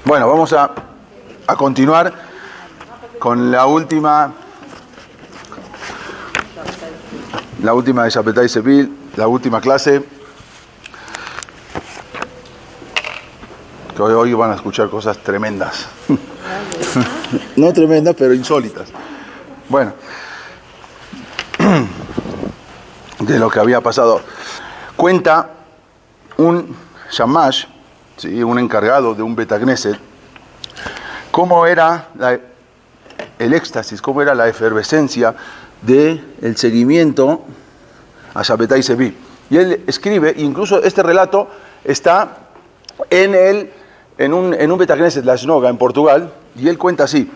Bueno, vamos a continuar con la última de Shabbatai Sevil, la última clase. Que hoy van a escuchar cosas tremendas. No tremendas, pero insólitas. Bueno, de lo que había pasado. Cuenta un shamash, ¿sí? Un encargado de un Betagneset, cómo era el éxtasis, cómo era la efervescencia del seguimiento a Shabbatai Sevil. Y él escribe, incluso este relato está en un Betagneset, la Snoga, en Portugal, y él cuenta así.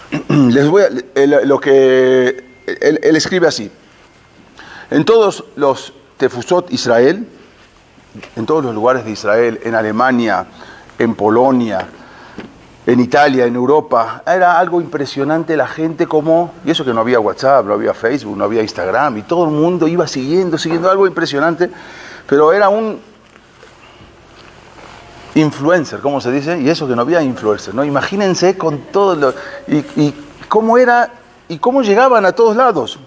Él escribe así: en todos los Tefusot Israel, en todos los lugares de Israel, en Alemania, en Polonia, en Italia, en Europa, era algo impresionante la gente como, y eso que no había WhatsApp, no había Facebook, no había Instagram, y todo el mundo iba siguiendo algo impresionante, pero era un influencer, ¿cómo se dice? Y eso que no había influencer, ¿no? Imagínense con todo y cómo era, y cómo llegaban a todos lados.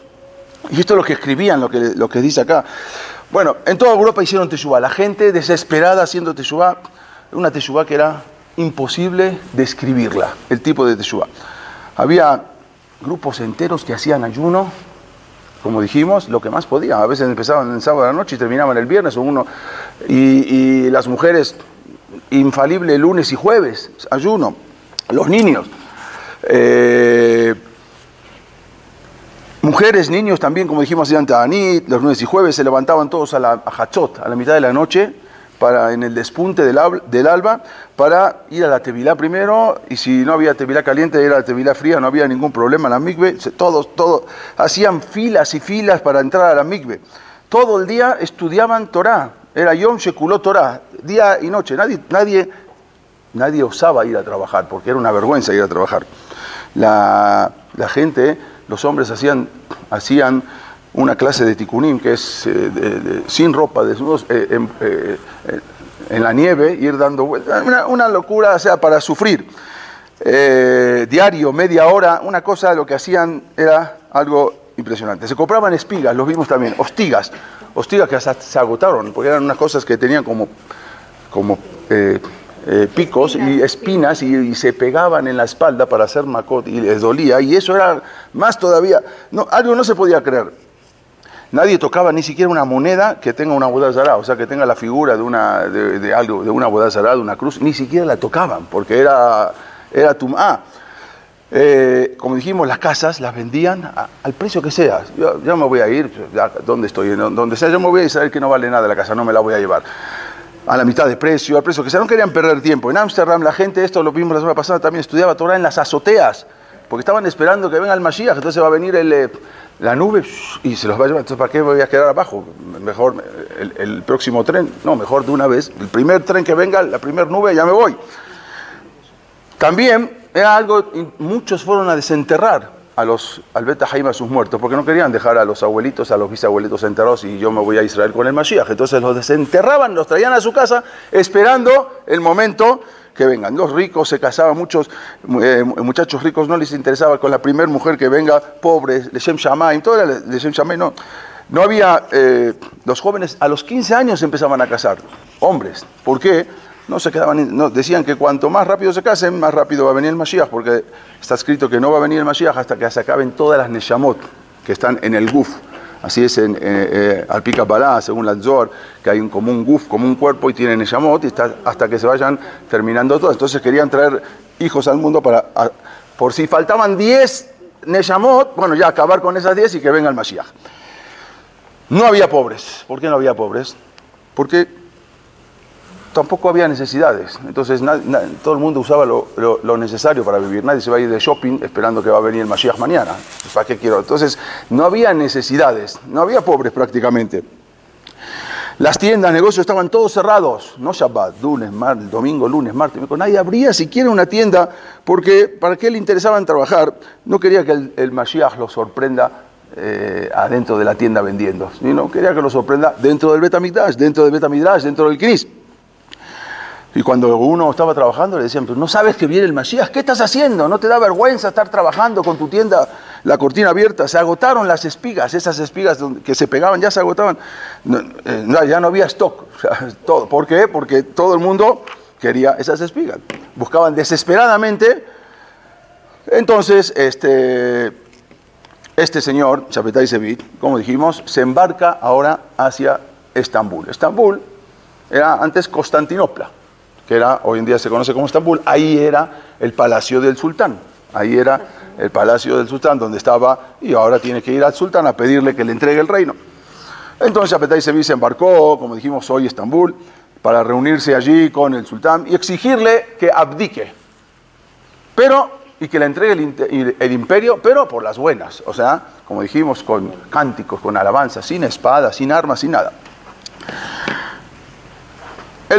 Y esto es lo que escribían, lo que dice acá. Bueno, en toda Europa hicieron teshuvá, la gente desesperada haciendo teshuvá, una teshuvá que era imposible describirla, el tipo de teshuvá. Había grupos enteros que hacían ayuno, como dijimos, lo que más podían. A veces empezaban el sábado a la noche y terminaban el viernes, y las mujeres, infalible lunes y jueves, ayuno. Los niños, mujeres, niños también, como dijimos, hacían ta'anit, los lunes y jueves se levantaban todos a Hatzot, a la mitad de la noche, en el despunte del alba, para ir a la tevilá primero, y si no había tevilá caliente, era la tevilá fría, no había ningún problema en la mikve, todos hacían filas y filas para entrar a la mikve. Todo el día estudiaban Torah, era Yom Shekulot Torah, día y noche, nadie osaba ir a trabajar, porque era una vergüenza ir a trabajar. La gente, los hombres hacían una clase de tikunim, que es sin ropa, desnudos, en la nieve, ir dando vueltas, una locura, o sea, para sufrir. Diario, media hora, una cosa, lo que hacían era algo impresionante. Se compraban espigas, los vimos también, hostigas que hasta se agotaron, porque eran unas cosas que tenían como picos y espinas, y se pegaban en la espalda para hacer makot, y les dolía, y eso era más todavía, algo no se podía creer. Nadie tocaba ni siquiera una moneda que tenga una avodat zará, o sea, que tenga la figura de una avodat zará, de una cruz, ni siquiera la tocaban, porque era tum'á. Como dijimos, las casas las vendían al precio que sea. Yo me voy a ir, ¿dónde estoy? Donde sea, yo me voy a saber que no vale nada la casa, no me la voy a llevar. A la mitad de precio, al precio que sea, no querían perder tiempo. En Ámsterdam la gente, esto lo vimos la semana pasada, también estudiaba Torah en las azoteas, porque estaban esperando que venga el Mashiach, entonces va a venir la nube y se los va a llevar. Entonces, ¿para qué voy a quedar abajo? Mejor el próximo tren, no, mejor de una vez, el primer tren que venga, la primera nube, ya me voy. También era algo, muchos fueron a desenterrar al Bet Haim, a sus muertos, porque no querían dejar a los abuelitos, a los bisabuelitos enterrados, y yo me voy a Israel con el Mashiach. Entonces los desenterraban, los traían a su casa, esperando el momento que vengan. Los ricos se casaban, muchos muchachos ricos no les interesaba con la primera mujer que venga, pobres, Leshem Shamayim, todo era Leshem Shamayim, no había, los jóvenes a los 15 años empezaban a casar, hombres. ¿Por qué? No se quedaban, decían que cuanto más rápido se casen, más rápido va a venir el Mashiach, porque está escrito que no va a venir el Mashiach hasta que se acaben todas las Neshamot que están en el Guf. Así es al Pi Kabbalah, según la Zohar, que hay como un Guf, como un cuerpo, y tiene Neshamot, y está hasta que se vayan terminando todas. Entonces querían traer hijos al mundo por si faltaban 10 Neshamot, bueno, ya acabar con esas 10 y que venga el Mashiach. No había pobres. ¿Por qué no había pobres? Porque tampoco había necesidades. Entonces todo el mundo usaba lo necesario para vivir. Nadie se va a ir de shopping esperando que va a venir el Mashiach mañana. ¿Para qué quiero? Entonces no había necesidades, no había pobres prácticamente. Las tiendas, negocios estaban todos cerrados. No Shabbat, lunes, martes, domingo, lunes, martes, miércoles. Nadie abría siquiera una tienda, porque ¿para qué le interesaban trabajar? No quería que el Mashiach lo sorprenda adentro de la tienda vendiendo, sino quería que lo sorprenda dentro del Bet Hamikdash, dentro del Knis. Y cuando uno estaba trabajando le decían, pero no sabes que viene el Mashiach, ¿qué estás haciendo? ¿No te da vergüenza estar trabajando con tu tienda, la cortina abierta? Se agotaron las espigas, esas espigas que se pegaban ya se agotaban. Ya no había stock. O sea, todo. ¿Por qué? Porque todo el mundo quería esas espigas. Buscaban desesperadamente. Entonces, este señor, Shabbatai Zevi, como dijimos, se embarca ahora hacia Estambul. Estambul era antes Constantinopla, que era, hoy en día se conoce como Estambul. Ahí era el palacio del sultán. Ahí era el palacio del sultán donde estaba, y ahora tiene que ir al sultán a pedirle que le entregue el reino. Entonces Shabbatai Zevi se embarcó, como dijimos hoy, Estambul, para reunirse allí con el sultán y exigirle que abdique, y que le entregue el imperio, pero por las buenas. O sea, como dijimos, con cánticos, con alabanzas, sin espada, sin armas, sin nada. En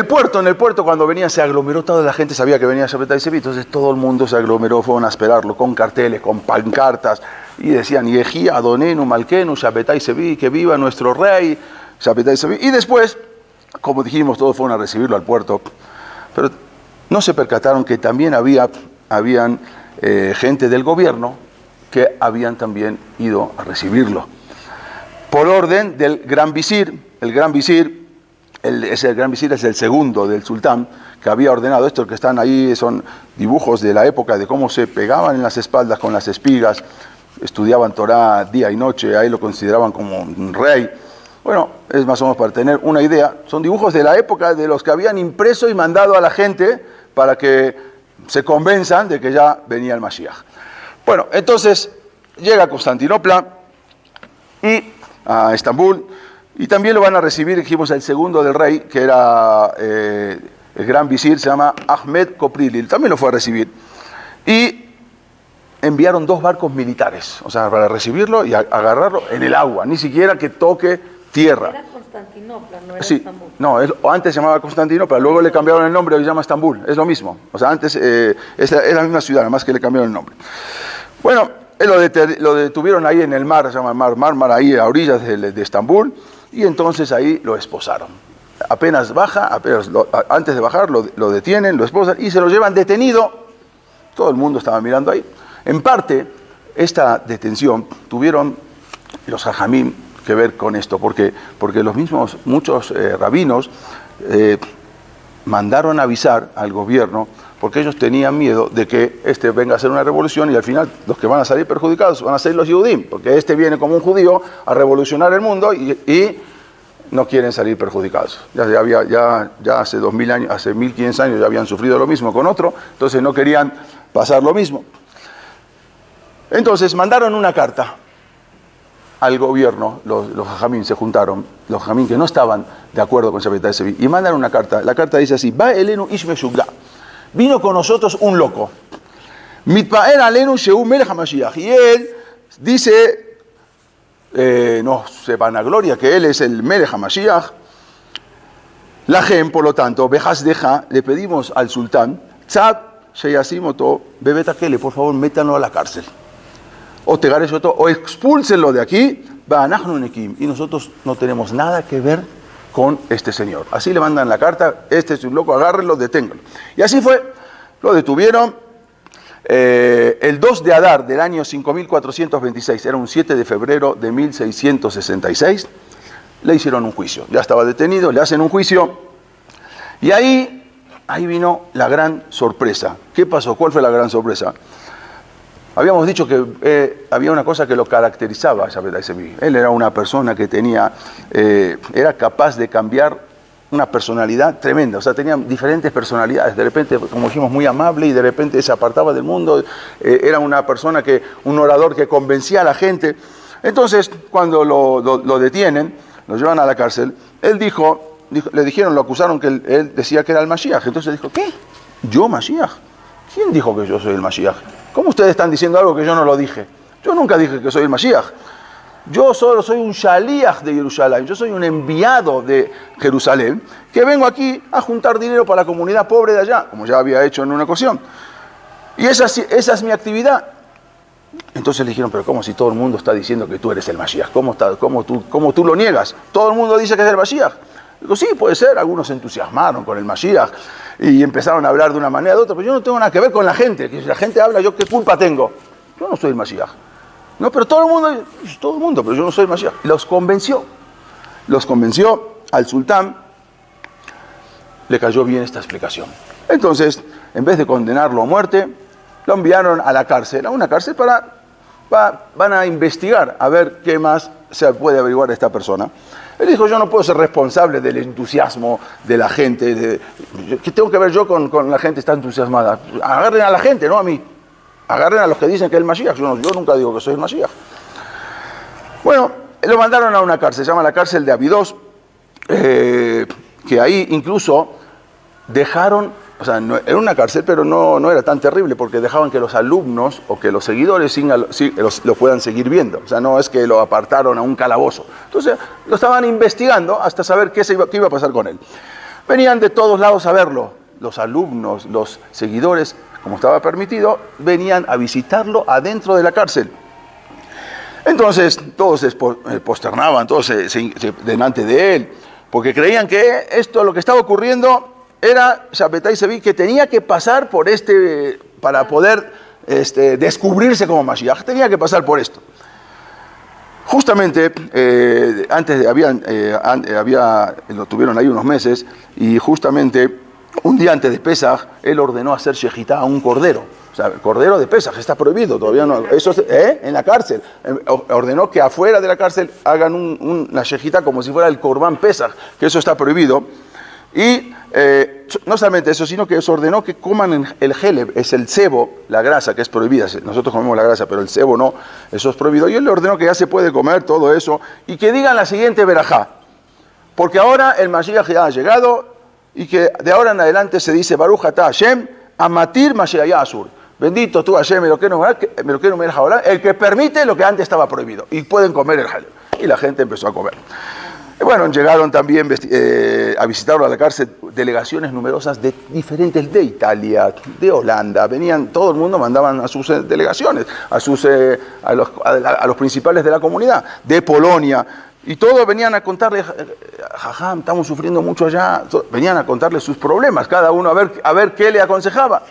el puerto cuando venía se aglomeró, toda la gente sabía que venía Shabbatai Zevi, entonces todo el mundo se aglomeró, fueron a esperarlo con carteles, con pancartas, y decían, Yehi Adonenu Malkenu Shabbatai Zevi, que viva nuestro rey, Shabbatai Zevi. Y después, como dijimos, todos fueron a recibirlo al puerto, pero no se percataron que también habían gente del gobierno que habían también ido a recibirlo. Por orden del gran visir, el gran visir es el segundo del sultán, que había ordenado esto, que están ahí, son dibujos de la época de cómo se pegaban en las espaldas con las espigas, estudiaban Torah día y noche, ahí lo consideraban como un rey. Bueno, es más o menos para tener una idea, son dibujos de la época de los que habían impreso y mandado a la gente para que se convenzan de que ya venía el Mashiach. Bueno, entonces llega a Constantinopla y a Estambul, y también lo van a recibir, dijimos, el segundo del rey, que era el gran visir, se llama Ahmed Koprilil, también lo fue a recibir. Y enviaron 2 barcos militares, o sea, para recibirlo y agarrarlo en el agua, ni siquiera que toque tierra. Era Constantinopla, no era Sí, Estambul. no, antes se llamaba Constantinopla, luego le cambiaron el nombre, hoy se llama Estambul, es lo mismo. O sea, antes es la misma ciudad, nada más que le cambiaron el nombre. Bueno, lo detuvieron ahí en el mar, se llama Mar Mármara, ahí a orillas de Estambul, y entonces ahí lo esposaron. Apenas baja, antes de bajar lo detienen, lo esposan y se lo llevan detenido. Todo el mundo estaba mirando ahí. En parte, esta detención tuvieron los hajamim que ver con esto, porque muchos rabinos mandaron avisar al gobierno, porque ellos tenían miedo de que venga a hacer una revolución y al final los que van a salir perjudicados van a ser los Yehudim, porque viene como un judío a revolucionar el mundo y no quieren salir perjudicados. Ya hace 2000 años, hace 1500 años ya habían sufrido lo mismo con otro, entonces no querían pasar lo mismo. Entonces mandaron una carta al gobierno, los hajamim se juntaron, los hajamim que no estaban de acuerdo con Shabbatai Zevi, y mandan una carta. La carta dice así: Va elenu ish meshugga. Vino con nosotros un loco. Mitpaer alenu shehu melech hamashiach. Y él dice, no se vanagloria que él es el melech hamashiach. La gen, por lo tanto, bejas deja, le pedimos al sultán, tzad sheyasimoto bebetakele, por favor, métanlo a la cárcel. O tegareshoto, o expúlsenlo de aquí, y nosotros no tenemos nada que ver con este señor. Así le mandan la carta, este es un loco, agárrenlo, deténganlo. Y así fue, lo detuvieron el 2 de Adar del año 5426, era un 7 de febrero de 1666, le hicieron un juicio. Ya estaba detenido, le hacen un juicio, y ahí vino la gran sorpresa. ¿Qué pasó? ¿Cuál fue la gran sorpresa? Habíamos dicho que había una cosa que lo caracterizaba a Shabbatai Zevi. Él era una persona que era capaz de cambiar una personalidad tremenda. O sea, tenía diferentes personalidades. De repente, como dijimos, muy amable, y de repente se apartaba del mundo. Era una persona un orador que convencía a la gente. Entonces, cuando lo detienen, lo llevan a la cárcel, él le dijeron, lo acusaron que él decía que era el Mashiach. Entonces dijo, ¿qué? ¿Yo Mashiach? ¿Quién dijo que yo soy el Mashiach? ¿Cómo ustedes están diciendo algo que yo no lo dije? Yo nunca dije que soy el Mashiach. Yo solo soy un Shaliach de Jerusalén. Yo soy un enviado de Jerusalén que vengo aquí a juntar dinero para la comunidad pobre de allá, como ya había hecho en una ocasión. Y esa es mi actividad. Entonces le dijeron, pero ¿cómo si todo el mundo está diciendo que tú eres el Mashiach? ¿Cómo tú lo niegas? Todo el mundo dice que es el Mashiach. Digo, sí, puede ser, algunos se entusiasmaron con el Mashiach y empezaron a hablar de una manera o de otra, pero yo no tengo nada que ver con la gente, que si la gente habla, ¿yo qué culpa tengo? Yo no soy el Mashiach. No, pero todo el mundo, pero yo no soy el Mashiach. Los convenció al sultán, le cayó bien esta explicación. Entonces, en vez de condenarlo a muerte, lo enviaron a la cárcel, a una cárcel van a investigar, a ver qué más se puede averiguar de esta persona. Él dijo, yo no puedo ser responsable del entusiasmo de la gente. ¿Qué tengo que ver yo con la gente está entusiasmada? Agarren a la gente, no a mí. Agarren a los que dicen que es el Mashiach. Yo nunca digo que soy el Mashiach. Bueno, lo mandaron a una cárcel, se llama la cárcel de Abidos, que ahí incluso dejaron, o sea, no, era una cárcel, pero no era tan terrible, porque dejaban que los alumnos o que los seguidores lo puedan seguir viendo. O sea, no es que lo apartaron a un calabozo. Entonces, lo estaban investigando hasta saber qué iba a pasar con él. Venían de todos lados a verlo. Los alumnos, los seguidores, como estaba permitido, venían a visitarlo adentro de la cárcel. Entonces, todos se posternaban, todos delante de él, porque creían que lo que estaba ocurriendo era Shabbatai Zevi, que tenía que pasar por para poder descubrirse como Mashiach, tenía que pasar por esto. Justamente, lo tuvieron ahí unos meses, y justamente un día antes de Pesaj, él ordenó hacer shejitá a un cordero. O sea, el cordero de Pesaj está prohibido, todavía no. Eso en la cárcel. Ordenó que afuera de la cárcel hagan una shejitá como si fuera el Corbán Pesaj, que eso está prohibido. Y no solamente eso, sino que les ordenó que coman el jeleb, es el cebo, la grasa, que es prohibida. Nosotros comemos la grasa, pero el cebo no, eso es prohibido. Y él le ordenó que ya se puede comer todo eso y que digan la siguiente verajá. Porque ahora el Mashiach ya ha llegado y que de ahora en adelante se dice Baruch atah Hashem, amatir Mashiach Asur. Bendito tú Hashem, el que permite lo que antes estaba prohibido. Y pueden comer el jeleb. Y la gente empezó a comer. Bueno, llegaron también a visitarlo a la cárcel delegaciones numerosas de diferentes, de Italia, de Holanda, venían, todo el mundo mandaban a sus delegaciones, a los principales de la comunidad, de Polonia, y todos venían a contarle, jajam, estamos sufriendo mucho allá, venían a contarle sus problemas, cada uno a ver qué le aconsejaba.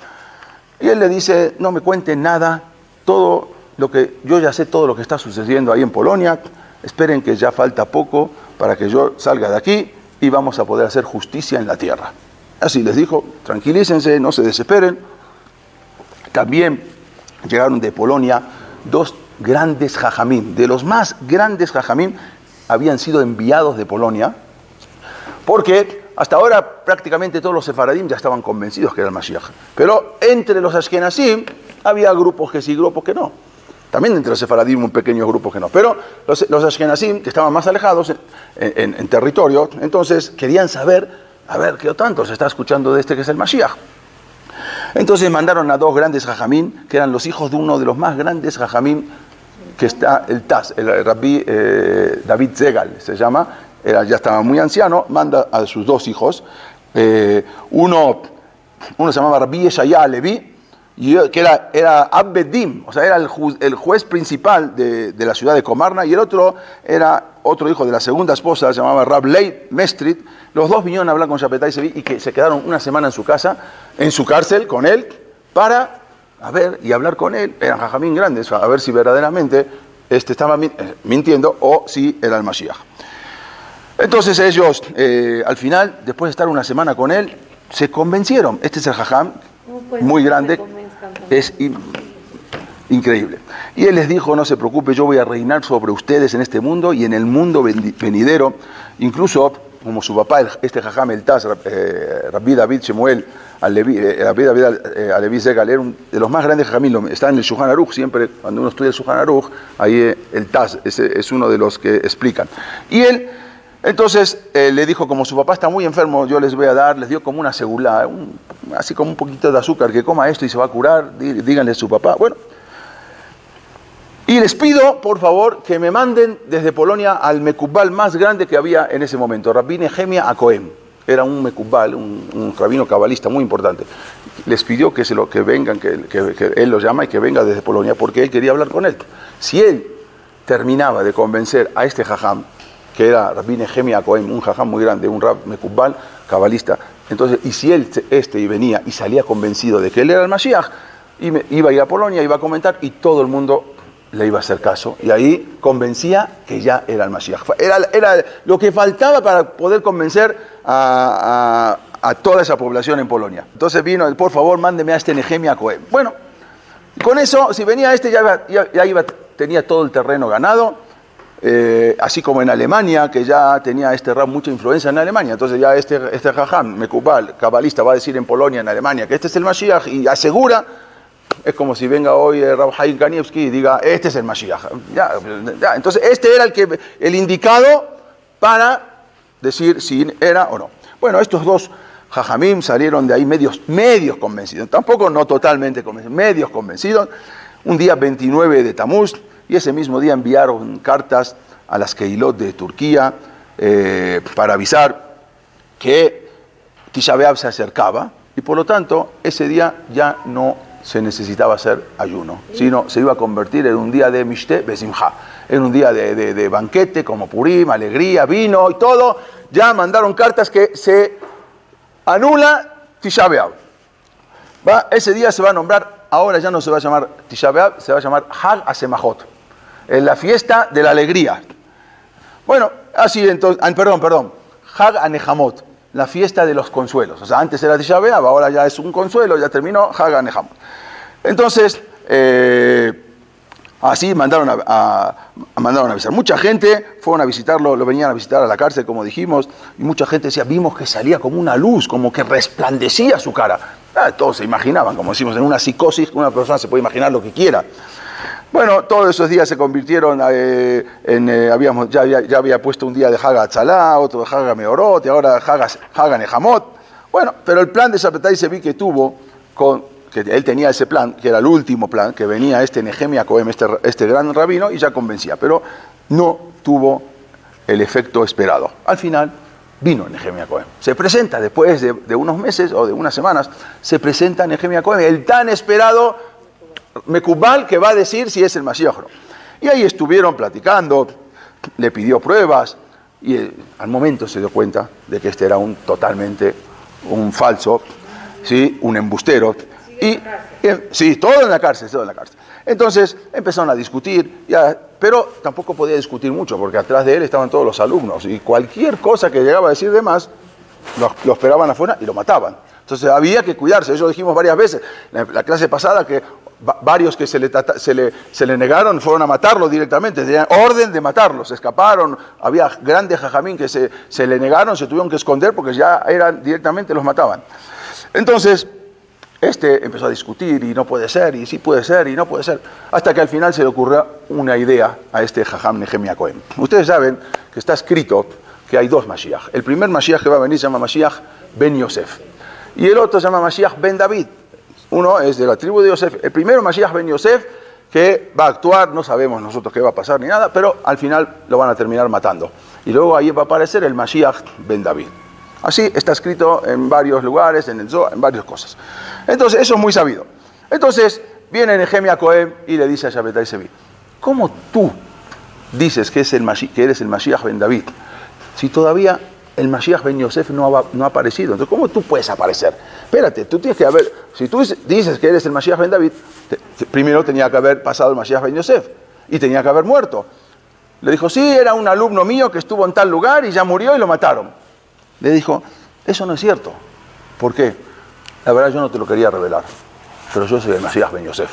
Y él le dice, no me cuenten nada, yo ya sé todo lo que está sucediendo ahí en Polonia, esperen que ya falta poco para que yo salga de aquí y vamos a poder hacer justicia en la tierra. Así les dijo, tranquilícense, no se desesperen. También llegaron de Polonia 2 grandes jajamim, de los más grandes jajamim, habían sido enviados de Polonia, porque hasta ahora prácticamente todos los sefaradim ya estaban convencidos que era el Mashiach. Pero entre los ashkenazim había grupos que sí, grupos que no. También entre los sefaradim un pequeño grupo que no. Pero los ashkenazim, que estaban más alejados en territorio, entonces querían saber, a ver, ¿qué tanto se está escuchando de que es el Mashiach? Entonces mandaron a 2 grandes jajamín, que eran los hijos de uno de los más grandes jajamín, que está el Taz, el Rabbi David Zegal, se llama, ya estaba muy anciano, manda a sus 2 hijos, uno se llamaba Rabbi Yeshaya Levi, que era Abbedim, o sea, era el juez principal de la ciudad de Comarna, y el otro era otro hijo de la segunda esposa, se llamaba Rab Leib Mestrit. Los 2 vinieron a hablar con Shabbatai Zevi y que se quedaron una semana en su casa, en su cárcel, con él, para ver y hablar con él. Eran jajamín grandes, a ver si verdaderamente estaba mintiendo o si era el Mashiach. Entonces ellos, al final, después de estar una semana con él, se convencieron. Este es el jajam, muy grande, es increíble. Y él les dijo, no se preocupe, yo voy a reinar sobre ustedes en este mundo y en el mundo venidero. Incluso, como su papá, este jajam, el Taz, Rabbi David Shemuel Rabbi David Alevi Zegal, era de los más grandes jajamim, está en el Shulchan Aruch, siempre cuando uno estudia el Shulchan Aruch, ahí el Taz es uno de los que explican. Y él, entonces, le dijo, como su papá está muy enfermo, yo les dio como una segulá, así como un poquito de azúcar, que coma esto y se va a curar, díganle a su papá. Bueno, y les pido, por favor, que me manden desde Polonia al mekubal más grande que había en ese momento, Rabbi Nehemia Akohem. Era un mekubal, un rabino cabalista muy importante. Les pidió que vengan, que él lo llama y que venga desde Polonia, porque él quería hablar con él. Si él terminaba de convencer a este jajam, que era Rabbi Nehemia Cohen, un jajam muy grande, un rab mekubal, cabalista. Entonces, y si él y venía y salía convencido de que él era el Mashiach, iba a ir a Polonia, iba a comentar y todo el mundo le iba a hacer caso. Y ahí convencía que ya era el Mashiach. Era lo que faltaba para poder convencer a toda esa población en Polonia. Entonces vino, por favor, mándeme a este Nehemia Cohen. Bueno, con eso, si venía este, tenía todo el terreno ganado, así como en Alemania, que ya tenía este rab mucha influencia en Alemania. Entonces ya este jajam, mekubal, cabalista, va a decir en Polonia, en Alemania, que este es el Mashiach y asegura. Es como si venga hoy Rab Haim Kanievski y diga, este es el Mashiach. Ya. Entonces este era el indicado para decir si era o no. Bueno, estos dos jajamim salieron de ahí medios convencidos, tampoco no totalmente convencidos, medios convencidos, un día 29 de Tamuz, y ese mismo día enviaron cartas a las Keilot de Turquía para avisar que Tisha B'Av se acercaba, y por lo tanto ese día ya no se necesitaba hacer ayuno, sino se iba a convertir en un día de Mishte Besimha, en un día de banquete como Purim, alegría, vino y todo. Ya mandaron cartas que se anula Tisha B'Av. Ese día se va a nombrar, ahora ya no se va a llamar Tisha B'Av, se va a llamar Hag HaSemachot, la fiesta de la alegría. Bueno, así entonces, perdón, Hag HaNehamot, la fiesta de los consuelos. O sea, antes era Tisha B'Av, ahora ya es un consuelo, ya terminó Hag HaNehamot. Entonces, así mandaron a avisar. Mucha gente fueron a visitarlo, lo venían a visitar a la cárcel, como dijimos, y mucha gente decía, vimos que salía como una luz, como que resplandecía su cara. Todos se imaginaban, como decimos, en una psicosis, una persona se puede imaginar lo que quiera. Bueno, todos esos días se convirtieron ya había puesto un día de Hag HaTzalah, otro de Hag HaMeorot, y ahora Hag HaNehamot. Bueno, pero el plan de Shabbatai Sevi que tuvo, que él tenía ese plan, que era el último plan, que venía este Nehemia Cohen, este gran rabino, y ya convencía, pero no tuvo el efecto esperado. Al final vino Nehemia Cohen. Se presenta después de unos meses o de unas semanas, se presenta Nehemia Cohen, el tan esperado mekubal que va a decir si es el Mashiach o no. Y ahí estuvieron platicando, le pidió pruebas, y al momento se dio cuenta de que este era totalmente un falso, ¿sí? Un embustero. Sí, todo en la cárcel. Entonces empezaron a discutir, pero tampoco podía discutir mucho, porque atrás de él estaban todos los alumnos, y cualquier cosa que llegaba a decir de más, lo esperaban afuera y lo mataban. Entonces había que cuidarse, eso lo dijimos varias veces, la clase pasada, que varios que se le negaron fueron a matarlo directamente, tenían orden de matarlo, se escaparon, había grandes jajamín que se le negaron, se tuvieron que esconder porque ya directamente los mataban. Entonces, empezó a discutir, y no puede ser, y sí puede ser, y no puede ser, hasta que al final se le ocurrió una idea a este jajam Nehemia Cohen. Ustedes saben que está escrito que hay dos Mashiach. El primer Mashiach que va a venir se llama Mashiach Ben Yosef, y el otro se llama Mashiach Ben David. Uno es de la tribu de Yosef. El primero, Mashiach Ben Yosef, que va a actuar, no sabemos nosotros qué va a pasar ni nada, pero al final lo van a terminar matando. Y luego ahí va a aparecer el Mashiach Ben David. Así está escrito en varios lugares, en el Zohar, en varias cosas. Entonces, eso es muy sabido. Entonces, viene Nehemia Cohen y le dice a Shabbatai Sevi, ¿cómo tú dices que eres el Mashiach Ben David, si todavía el Mashiach Ben Yosef no ha aparecido? Entonces, ¿cómo tú puedes aparecer? Espérate, tú tienes que haber, si tú dices que eres el Mashiach Ben David, primero tenía que haber pasado el Mashiach Ben Yosef, y tenía que haber muerto. Le dijo, sí, era un alumno mío que estuvo en tal lugar y ya murió y lo mataron. Le dijo, eso no es cierto. ¿Por qué? La verdad yo no te lo quería revelar, pero yo soy el Mashiach Ben Yosef.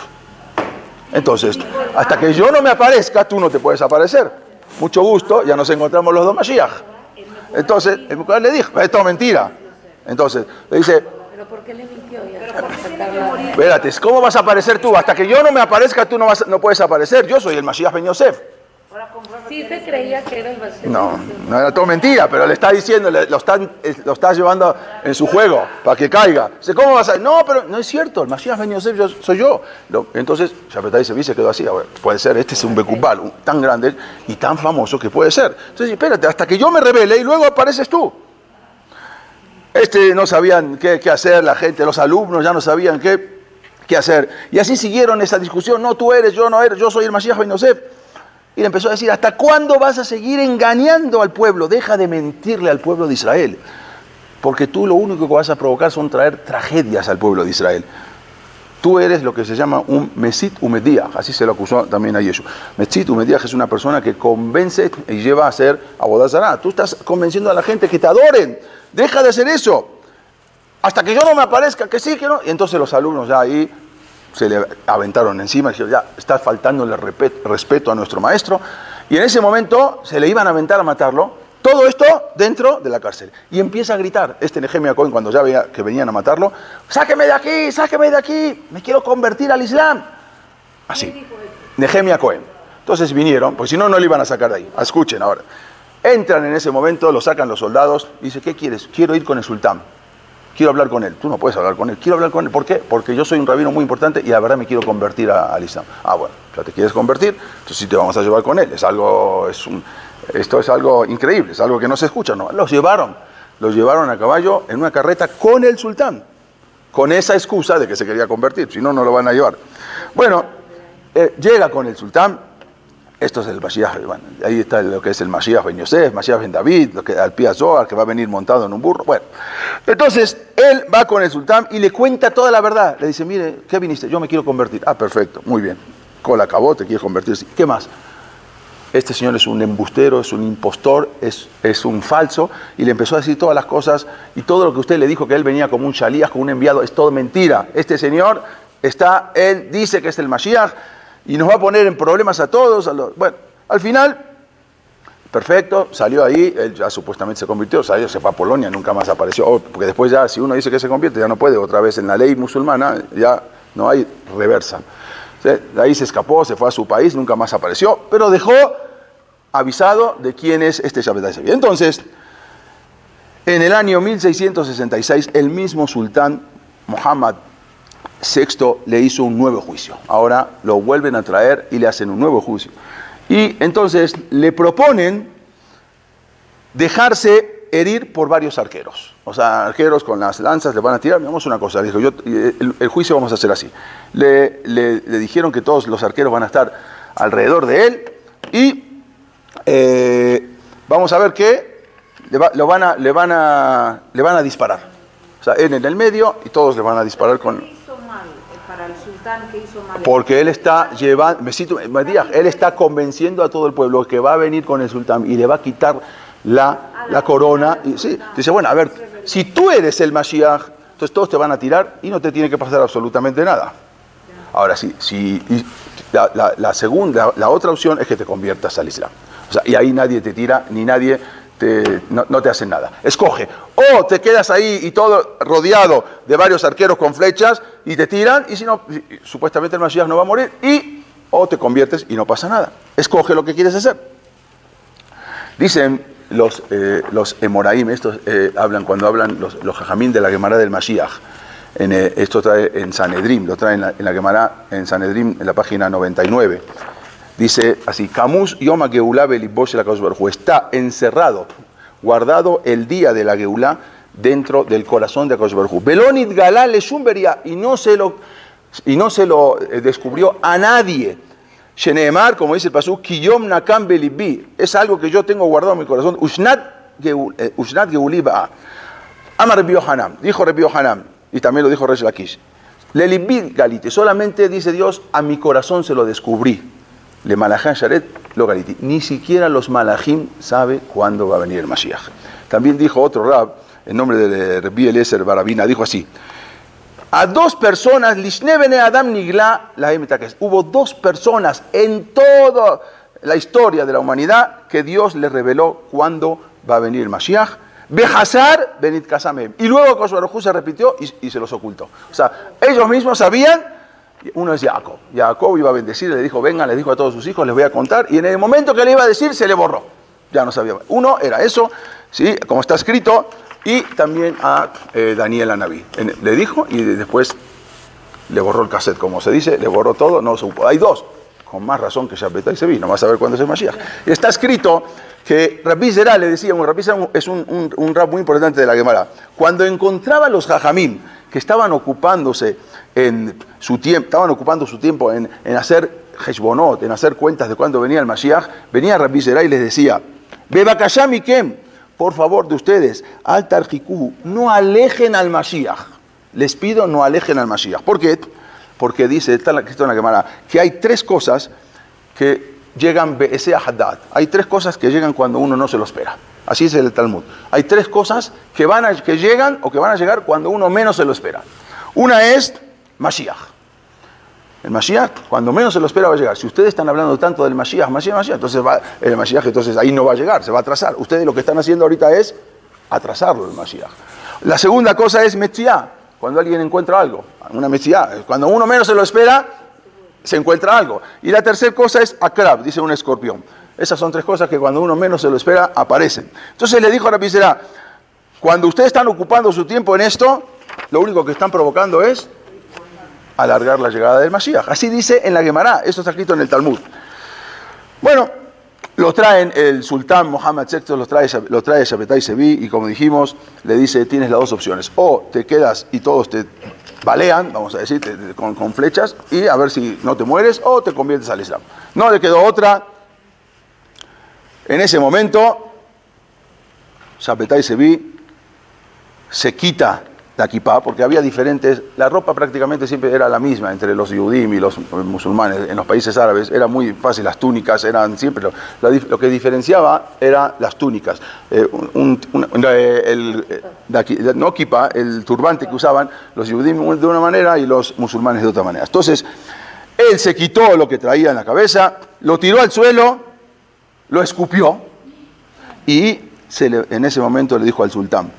Entonces, hasta que yo no me aparezca, tú no te puedes aparecer. Mucho gusto, ya nos encontramos los dos Mashiach. Entonces, el mujer le dijo, esto es mentira. Entonces, le dice, ¿pero por qué le mintió? Espérate, ¿cómo vas a aparecer tú? Hasta que yo no me aparezca, tú no puedes aparecer. Yo soy el Mashiach Ben Yosef. Sí se creía que era el Mashiach. No era todo mentira, pero le está diciendo, lo está llevando en su juego para que caiga. Dice, ¿cómo vas a...? No, pero no es cierto, el Mashiach Ben Yosef soy yo. Entonces, Shabbatai Sevi se quedó así. Puede ser, este es un Bekubal tan grande y tan famoso que puede ser. Entonces, espérate, hasta que yo me revele y luego apareces tú. No sabían qué hacer, la gente, los alumnos ya no sabían qué hacer. Y así siguieron esa discusión. No, tú eres, yo no eres, yo soy el Mashiach Ben Yosef. y le empezó a decir, ¿hasta cuándo vas a seguir engañando al pueblo? Deja de mentirle al pueblo de Israel, porque tú lo único que vas a provocar son traer tragedias al pueblo de Israel. Tú eres lo que se llama un Mesit Umediach, así se lo acusó también a Yeshua. Mesit Umediach es una persona que convence y lleva a hacer Avodah Zará. Tú estás convenciendo a la gente que te adoren. Deja de hacer eso. Hasta que yo no me aparezca, que sí, que no. Y entonces los alumnos ya ahí se le aventaron encima y dijeron, ya estás faltándole respeto a nuestro maestro. Y en ese momento se le iban a aventar a matarlo. Todo esto dentro de la cárcel. Y empieza a gritar, Nehemia Cohen, cuando ya veía que venían a matarlo, sáqueme de aquí, me quiero convertir al Islam. Así, Nehemia Cohen. Entonces vinieron, pues si no, no le iban a sacar de ahí. Escuchen ahora. Entran en ese momento, lo sacan los soldados, dice, ¿qué quieres? Quiero ir con el sultán. Quiero hablar con él. Tú no puedes hablar con él. Quiero hablar con él. ¿Por qué? Porque yo soy un rabino muy importante y la verdad me quiero convertir al Islam. Ah, bueno, ya te quieres convertir, entonces sí te vamos a llevar con él. Esto es algo increíble, es algo que no se escucha, ¿no? Los llevaron a caballo en una carreta con el sultán, con esa excusa de que se quería convertir, si no, no lo van a llevar. Bueno, llega con el sultán, esto es el Mashiach, bueno, ahí está lo que es el Mashiach ben Yosef, Mashiach ben David, lo que al Pia Zohar, que va a venir montado en un burro. Bueno, entonces él va con el sultán y le cuenta toda la verdad. Le dice, mire, ¿qué viniste? Yo me quiero convertir. Ah, perfecto, muy bien. Cola acabó, te quieres convertir. ¿Qué más? Este señor es un embustero, es un impostor, es un falso, y le empezó a decir todas las cosas, y todo lo que usted le dijo que él venía como un shalías, como un enviado, es todo mentira. Este señor él dice que es el Mashiach, y nos va a poner en problemas a todos. Bueno, al final, perfecto, salió ahí, él ya supuestamente se convirtió, salió, se fue a Polonia, nunca más apareció, porque después ya, si uno dice que se convierte, ya no puede, otra vez en la ley musulmana, ya no hay reversa. De ahí se escapó, se fue a su país, nunca más apareció, pero dejó avisado de quién es este Shabbatai Tzvi. Entonces, en el año 1666, el mismo sultán Muhammad VI le hizo un nuevo juicio. Ahora lo vuelven a traer y le hacen un nuevo juicio. Y entonces le proponen dejarse herir por varios arqueros. O sea, arqueros con las lanzas le van a tirar. Vamos a una cosa, dijo, el juicio vamos a hacer así. Le dijeron que todos los arqueros van a estar alrededor de él y vamos a ver que le van a disparar. O sea, él en el medio y todos le van a disparar con... ¿Qué hizo mal para el sultán? ¿Qué hizo mal? Porque él está él está convenciendo a todo el pueblo que va a venir con el sultán y le va a quitar la corona. Y, sí, dice, bueno, a ver, si tú eres el Mashiach, entonces todos te van a tirar y no te tiene que pasar absolutamente nada. Ahora sí, la otra opción es que te conviertas al Islam. O sea, y ahí nadie te tira, ni nadie no te hace nada. Escoge, o te quedas ahí y todo rodeado de varios arqueros con flechas y te tiran, y si no, supuestamente el Mashiach no va a morir, o te conviertes y no pasa nada. Escoge lo que quieres hacer. Dicen los Emoraim, estos cuando hablan los Jajamín de la Gemara del Mashiach. Esto trae en Sanedrim, lo trae en la Gemara en Sanedrim, en la página 99. Dice así, Camus Yoma Geulá Belibosh la Kadosh Baruj Hu, está encerrado, guardado el día de la Geulá dentro del corazón de Kadosh Baruj Hu. Belonit Galal le Shumberia, y no se lo descubrió a nadie. Sheneemar, como dice el pasú, Kiyom Nakam Belibi, es algo que yo tengo guardado en mi corazón. Ushnat Geuli Ba'a. Amar Rabbi Yohanan, dijo Rabbi Yohanan, y también lo dijo Resh Lakish. Lelibi Galite, solamente dice Dios, a mi corazón se lo descubrí. Le Malachán Sharet lo Galiti. Ni siquiera los Malachim sabe cuándo va a venir el Mashiach. También dijo otro Rab, en nombre de Rabbi Eliezer Barabina, dijo así: a dos personas, Lishnebene Adam Nigla, la Emetaques. Hubo dos personas en toda la historia de la humanidad que Dios les reveló cuándo va a venir el Mashiach. Behazar Benit Kasamem. Y luego Kadosh Baruj Hu se repitió y se los ocultó. O sea, ellos mismos sabían. Uno es Jacob. Jacob iba a bendecir, le dijo, venga, le dijo a todos sus hijos, les voy a contar. Y en el momento que le iba a decir, se le borró. Ya no sabía. Uno era eso, ¿sí? Como está escrito. Y también a Daniel Anabí. Le dijo y después le borró el cassette, como se dice, le borró todo, no supo. Hay dos, con más razón que Shabbatai Tzvi, no vas a ver cuándo es el Mashiach. Y está escrito que Rabbi Zerá le decía, Rabbi Zerá es un rab muy importante de la Gemara. Cuando encontraba a los jajamim que estaban ocupando su tiempo en hacer heshbonot, en hacer cuentas de cuándo venía el Mashiach, venía Rabbi Zera y les decía, Bebakashá mikem, por favor de ustedes, al tarjikú, no alejen al Mashiach. Les pido, no alejen al Mashiach. ¿Por qué? Porque dice, está escrito en la Gemara, que hay tres cosas que llegan be'eseh haddad. Hay tres cosas que llegan cuando uno no se lo espera. Así es el Talmud. Hay tres cosas que llegan o que van a llegar cuando uno menos se lo espera. Una es Mashiach. El Mashiach, cuando menos se lo espera, va a llegar. Si ustedes están hablando tanto del Mashiach, entonces el Mashiach entonces ahí no va a llegar, se va a atrasar. Ustedes lo que están haciendo ahorita es atrasarlo, el Mashiach. La segunda cosa es Metziah, cuando alguien encuentra algo. Una Metziah, cuando uno menos se lo espera, se encuentra algo. Y la tercera cosa es Akrab, dice un escorpión. Esas son tres cosas que cuando uno menos se lo espera, aparecen. Entonces le dijo a Rabbi Zera, cuando ustedes están ocupando su tiempo en esto, lo único que están provocando es alargar la llegada del Mashiach. Así dice en la Gemara, esto está escrito en el Talmud. Bueno, lo traen el sultán Mohammed VI, lo trae Shabbatai Sevi, y como dijimos, le dice, tienes las dos opciones. O te quedas y todos te balean, vamos a decir, con flechas, y a ver si no te mueres, o te conviertes al Islam. No le quedó otra. En ese momento, Shabbatai Sevi se quita la kippah, porque había diferentes, la ropa prácticamente siempre era la misma entre los yudim y los musulmanes. En los países árabes era muy fácil, las túnicas eran siempre, lo que diferenciaba eran las túnicas. No kippah, el turbante que usaban los yudim de una manera y los musulmanes de otra manera. Entonces, él se quitó lo que traía en la cabeza, lo tiró al suelo, lo escupió y en ese momento le dijo al sultán,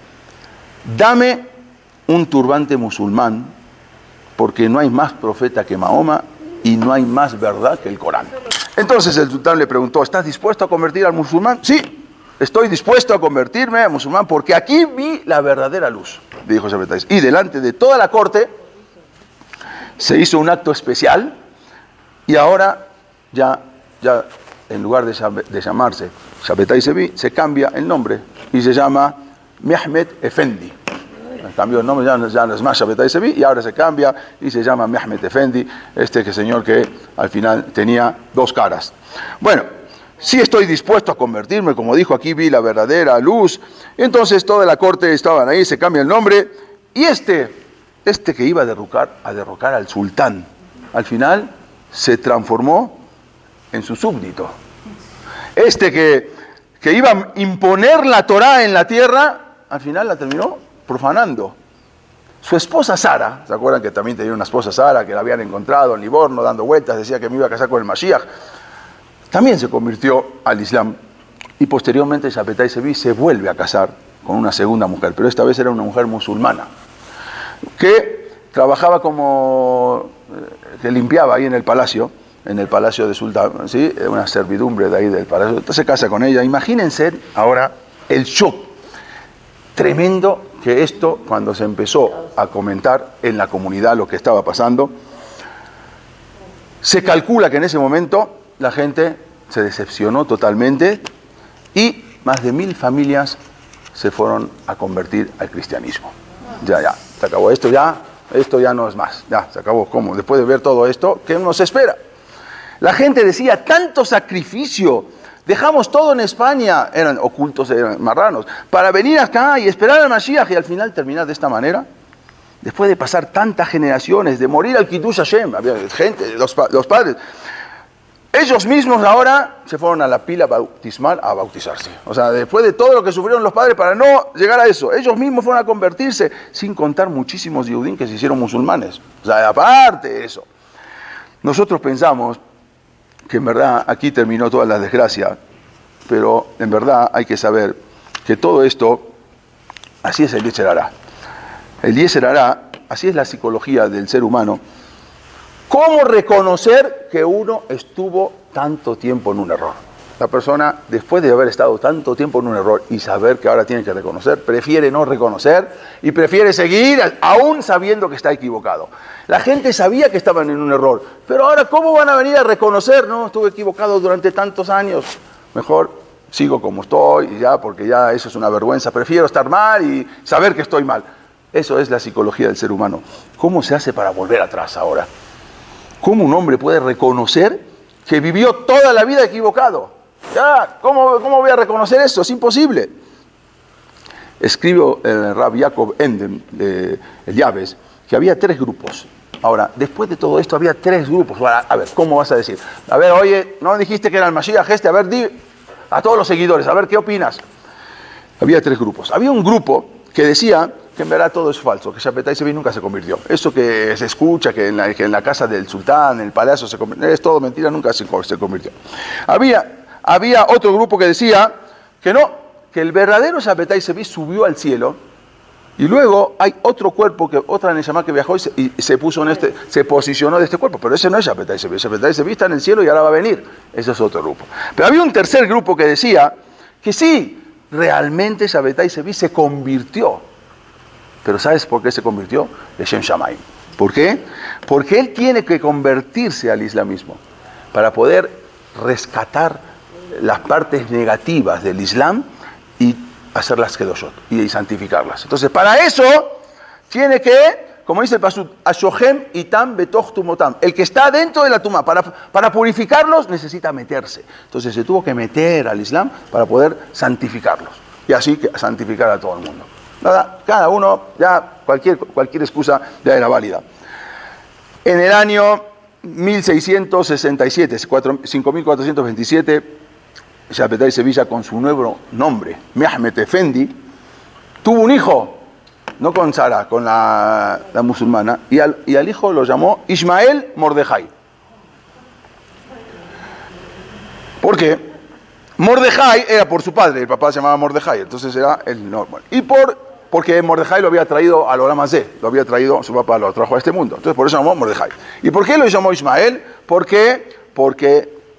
dame un turbante musulmán, porque no hay más profeta que Mahoma y no hay más verdad que el Corán. Entonces el sultán le preguntó, ¿estás dispuesto a convertir al musulmán? Sí, estoy dispuesto a convertirme a musulmán porque aquí vi la verdadera luz, dijo Shabbatai. Y delante de toda la corte se hizo un acto especial y ahora ya en lugar de llamarse Shabbatai Sevi, se cambia el nombre y se llama Mehmet Efendi. Cambió el nombre, ya no es más Shabbatai Sevi, y ahora se cambia y se llama Mehmet Efendi, señor que al final tenía dos caras. Bueno, sí estoy dispuesto a convertirme, como dijo, aquí vi la verdadera luz. Entonces toda la corte estaban ahí, se cambia el nombre, y este que iba a derrocar al sultán, al final se transformó en su súbdito. Que iba a imponer la Torá en la tierra, al final la terminó profanando. Su esposa Sara, ¿se acuerdan que también tenía una esposa Sara que la habían encontrado en Livorno dando vueltas, decía que me iba a casar con el Mashiach? También se convirtió al Islam y posteriormente Shabbatai Sevi se vuelve a casar con una segunda mujer, pero esta vez era una mujer musulmana que trabajaba que limpiaba ahí en el palacio de Sultán, ¿sí? Una servidumbre de ahí del palacio. Entonces se casa con ella. Imagínense ahora el shock tremendo que esto, cuando se empezó a comentar en la comunidad lo que estaba pasando, se calcula que en ese momento la gente se decepcionó totalmente y más de 1000 familias se fueron a convertir al cristianismo. Ya, se acabó esto ya no es más, ya se acabó. ¿Cómo? Después de ver todo esto, ¿qué nos espera? La gente decía, tanto sacrificio, dejamos todo en España, eran ocultos, eran marranos, para venir acá y esperar al Mashiach y al final terminar de esta manera. Después de pasar tantas generaciones, de morir al Kiddush Hashem, había gente, los padres, ellos mismos ahora se fueron a la pila bautismal a bautizarse. O sea, después de todo lo que sufrieron los padres para no llegar a eso, ellos mismos fueron a convertirse, sin contar muchísimos yudín que se hicieron musulmanes. O sea, aparte de eso, nosotros pensamos que en verdad aquí terminó toda la desgracia, pero en verdad hay que saber que todo esto, así es el Yetzer Hará. El Yetzer Hará, así es la psicología del ser humano. ¿Cómo reconocer que uno estuvo tanto tiempo en un error? La persona, después de haber estado tanto tiempo en un error y saber que ahora tiene que reconocer, prefiere no reconocer y prefiere seguir aún sabiendo que está equivocado. La gente sabía que estaban en un error, pero ahora ¿cómo van a venir a reconocer? No, estuve equivocado durante tantos años. Mejor sigo como estoy y ya, porque ya eso es una vergüenza. Prefiero estar mal y saber que estoy mal. Eso es la psicología del ser humano. ¿Cómo se hace para volver atrás ahora? ¿Cómo un hombre puede reconocer que vivió toda la vida equivocado? Ya, ¿cómo voy a reconocer eso? Es imposible. Escribió el Rab Jacob Endem, el Yaves, que había 3 grupos. Ahora, después de todo esto, había 3 grupos. Ahora, a ver, ¿cómo vas a decir? A ver, oye, ¿no dijiste que era el Mashiach este? A ver, di a todos los seguidores, a ver, ¿qué opinas? Había 3 grupos. Había un grupo que decía que en verdad todo es falso, que Shabbatai Sevi nunca se convirtió. Eso que se escucha, que en la casa del sultán, en el palacio, se convirtió, es todo mentira, nunca se convirtió. Había otro grupo que decía que no, que el verdadero Shabbatai Sevi subió al cielo, y luego hay otro cuerpo, otra Neshama que viajó y se puso se posicionó de este cuerpo, pero ese no es Shabbatai Sevi. Shabbatai Sevi está en el cielo y ahora va a venir. Ese es otro grupo. Pero había un tercer grupo que decía que sí, realmente Shabbatai Sevi se convirtió. Pero ¿sabes por qué se convirtió? Leshem Shamayim. ¿Por qué? Porque él tiene que convertirse al islamismo para poder rescatar las partes negativas del Islam y hacerlas kedoshot y santificarlas. Entonces, para eso tiene que, como dice el pasuk, Ashohem itam betoch tumotam. El que está dentro de la tumba, para purificarlos, necesita meterse. Entonces se tuvo que meter al Islam para poder santificarlos. Y así santificar a todo el mundo. Nada, cada uno, ya cualquier excusa ya era válida. En el año 1667, 5427, Shabbatai Sevilla, con su nuevo nombre, Mehmet Efendi, tuvo un hijo, no con Sara, con la musulmana, y al hijo lo llamó Ismael Mordejai. ¿Por qué? Mordejai era por su padre, el papá se llamaba Mordejai, entonces era el normal. Y porque Mordejai lo había traído al Olam Hazé, lo había traído, su papá lo trajo a este mundo, entonces por eso llamó Mordejai. ¿Y por qué lo llamó Ismael? Porque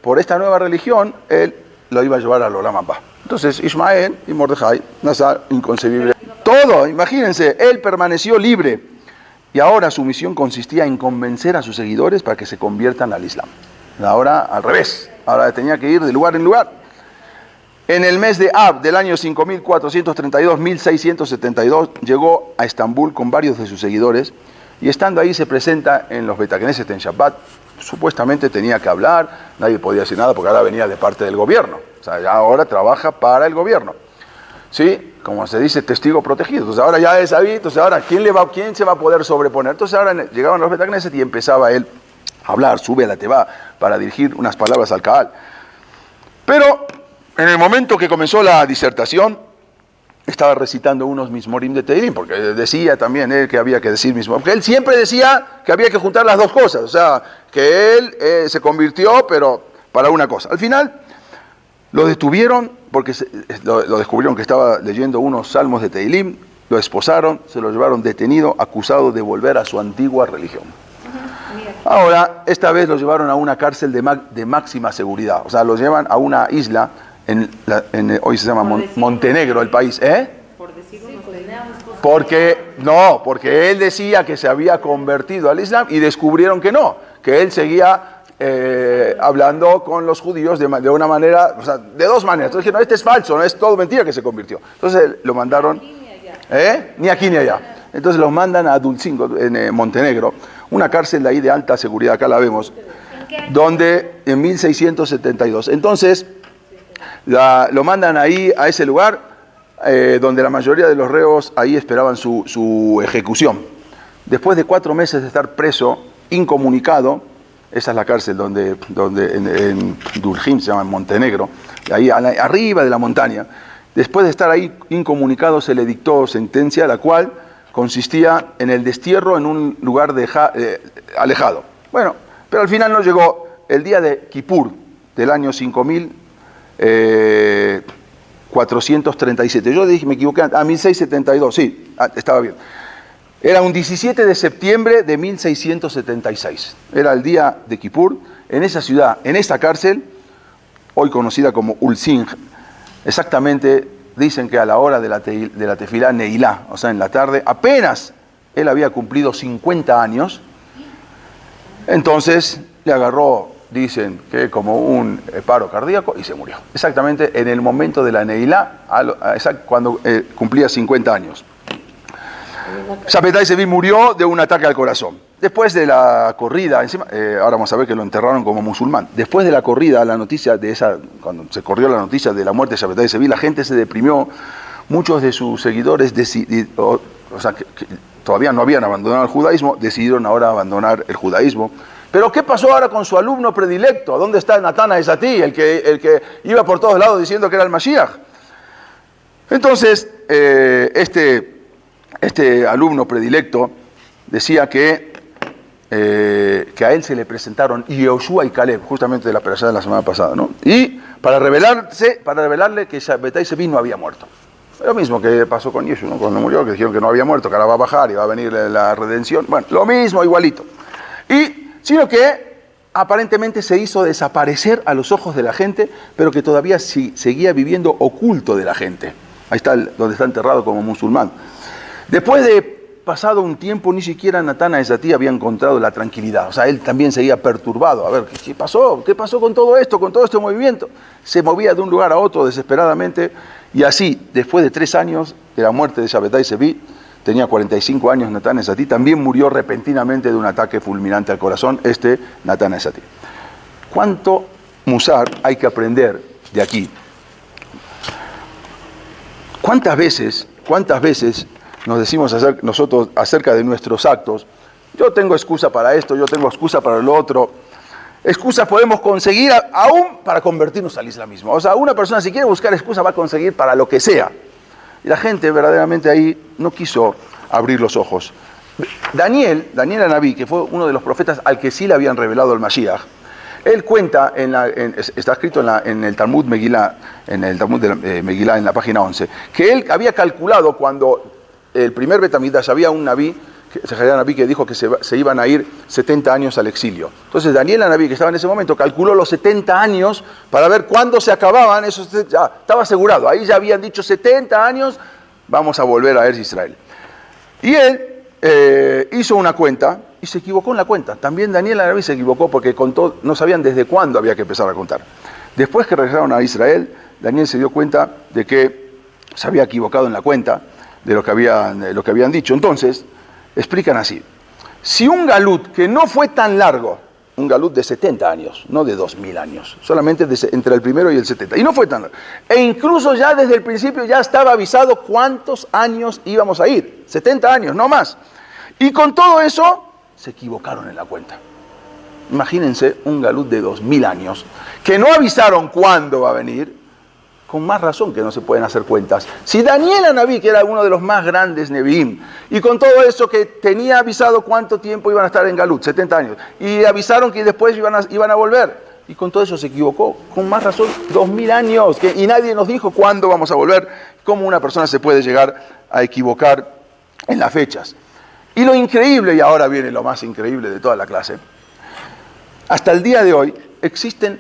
por esta nueva religión, él lo iba a llevar al Olam Abba. Entonces Ismael y Mordejai, Nazar, inconcebible. Todo, imagínense, él permaneció libre. Y ahora su misión consistía en convencer a sus seguidores para que se conviertan al Islam. Ahora al revés, ahora tenía que ir de lugar en lugar. En el mes de Ab del año 5432-1672 llegó a Estambul con varios de sus seguidores y estando ahí se presenta en los Beit Knesset en Shabbat. Supuestamente tenía que hablar, nadie podía decir nada porque ahora venía de parte del gobierno. O sea, ya ahora trabaja para el gobierno. ¿Sí? Como se dice, testigo protegido. Entonces ahora ya es ahí, entonces ahora ¿quién se va a poder sobreponer? Entonces ahora llegaban los Beit Knesset y empezaba él a hablar, sube a la teba para dirigir unas palabras al Kaal. Pero en el momento que comenzó la disertación, estaba recitando unos mismorim de Teilim, porque decía también él que había que decir mismo. Porque él siempre decía que había que juntar las dos cosas, o sea, que él se convirtió, pero para una cosa. Al final lo detuvieron porque lo descubrieron que estaba leyendo unos salmos de Teilim, lo esposaron, se lo llevaron detenido, acusado de volver a su antigua religión. Ahora, esta vez lo llevaron a una cárcel de máxima seguridad, o sea, lo llevan a una isla. Hoy se llama Montenegro el país, porque él decía que se había convertido al Islam y descubrieron que no, que él seguía hablando con los judíos de una manera, o sea, de dos maneras. Entonces dijeron, no, este es falso, no es todo mentira que se convirtió. Entonces lo mandaron, ni aquí ni allá. Entonces los mandan a Dulcingo, en Montenegro, una cárcel de ahí de alta seguridad, acá la vemos, donde en 1672. Entonces lo mandan ahí a ese lugar donde la mayoría de los reos ahí esperaban su ejecución. Después de 4 meses de estar preso, incomunicado, esa es la cárcel donde en Durjim, se llama, en Montenegro, ahí arriba de la montaña. Después de estar ahí incomunicado, se le dictó sentencia, la cual consistía en el destierro en un lugar alejado. Bueno, pero al final no llegó. El día de Kippur del año 5437. Yo dije, me equivoqué, 1672, sí, estaba bien. Era un 17 de septiembre de 1676. Era el día de Kippur, en esa ciudad, en esta cárcel, hoy conocida como Ulsing. Exactamente, dicen que a la hora de la tefilá Neilá, o sea, en la tarde, apenas él había cumplido 50 años, entonces le agarró, dicen que como un paro cardíaco, y se murió. Exactamente en el momento de la Neilá, cuando cumplía 50 años. Shabbatai Zevi murió de un ataque al corazón. Después de la corrida, encima, ahora vamos a ver que lo enterraron como musulmán. Después de la corrida, la noticia de esa, cuando se corrió la noticia de la muerte de Shabbatai Zevi, la gente se deprimió. Muchos de sus seguidores, o sea, que todavía no habían abandonado el judaísmo, decidieron ahora abandonar el judaísmo. Pero ¿qué pasó ahora con su alumno predilecto? ¿Dónde está Natán Esatí, el que iba por todos lados diciendo que era el Mashiach? Entonces, este alumno predilecto decía que a él se le presentaron Yehoshua y Caleb, justamente de la perashá de la semana pasada, ¿no? Y para revelarle que Shabbatai Zevi no había muerto. Lo mismo que pasó con Yeshua, ¿no? Cuando murió, que dijeron que no había muerto, que ahora va a bajar y va a venir la redención. Bueno, lo mismo, igualito. Sino que aparentemente se hizo desaparecer a los ojos de la gente, pero que todavía seguía viviendo oculto de la gente. Ahí está donde está enterrado como musulmán. Después de pasado un tiempo, ni siquiera Natán Esatí había encontrado la tranquilidad. O sea, él también seguía perturbado. A ver, ¿qué pasó? ¿Qué pasó con todo esto, con todo este movimiento? Se movía de un lugar a otro desesperadamente. Y así, después de 3 años de la muerte de Shabbatai Zevi, tenía 45 años Natán Esatí, también murió repentinamente de un ataque fulminante al corazón, Natán Esatí. ¿Cuánto musar hay que aprender de aquí? ¿Cuántas veces nos decimos nosotros acerca de nuestros actos? Yo tengo excusa para esto, yo tengo excusa para lo otro. Excusas podemos conseguir aún para convertirnos al islamismo. O sea, una persona si quiere buscar excusa va a conseguir para lo que sea. Y la gente verdaderamente ahí no quiso abrir los ojos. Daniel Anabí, que fue uno de los profetas al que sí le habían revelado el Mashiach, él cuenta, está escrito en el Talmud Megilá, de Megilá, en la página 11, que él había calculado cuando el primer Betamigdash había un Nabí, que dijo que se iban a ir 70 años al exilio. Entonces Daniel Anabí, que estaba en ese momento, calculó los 70 años para ver cuándo se acababan esos. Ya estaba asegurado, ahí ya habían dicho 70 años, vamos a volver a Eretz Israel. Y él hizo una cuenta y se equivocó en la cuenta. También Daniel Anabí se equivocó porque no sabían desde cuándo había que empezar a contar. Después que regresaron a Israel, Daniel se dio cuenta de que se había equivocado en la cuenta de lo que habían dicho. Entonces, explican así: si un galut que no fue tan largo, un galut de 70 años, no de 2000 años, solamente entre el primero y el 70, y no fue tan largo, e incluso ya desde el principio ya estaba avisado cuántos años íbamos a ir, 70 años, no más, y con todo eso se equivocaron en la cuenta. Imagínense un galut de 2000 años, que no avisaron cuándo va a venir. Con más razón que no se pueden hacer cuentas. Si Daniel Anabí, que era uno de los más grandes Nevi'im, y con todo eso que tenía avisado cuánto tiempo iban a estar en Galut, 70 años, y avisaron que después iban a volver, y con todo eso se equivocó, con más razón, 2000 años, y nadie nos dijo cuándo vamos a volver, cómo una persona se puede llegar a equivocar en las fechas. Y lo increíble, y ahora viene lo más increíble de toda la clase, hasta el día de hoy existen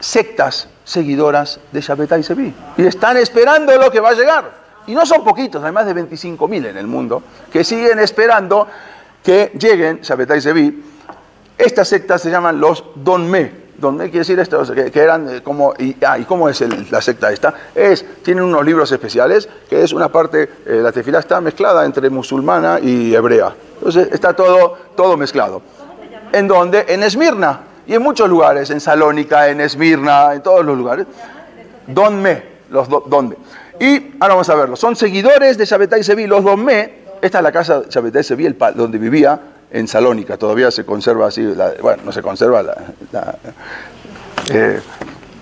sectas seguidoras de Shabbatai Zevi y están esperando lo que va a llegar, y no son poquitos, hay más de 25.000 en el mundo que siguen esperando que lleguen Shabbatai Zevi. Estas sectas se llaman los Donmé. Donmé quiere decir esto, que eran como, ¿y cómo es la secta esta? Tienen unos libros especiales, que es una parte, la tefilá está mezclada entre musulmana y hebrea, entonces está todo mezclado. ¿En dónde? En Esmirna. Y en muchos lugares, en Salónica, en Esmirna, en todos los lugares. Donmé, los Donmé. Y ahora vamos a verlo. Son seguidores de Shabbatai Zevi. Los Donmé, esta es la casa de Shabbatai Zevi, donde vivía en Salónica. Todavía se conserva así, no se conserva la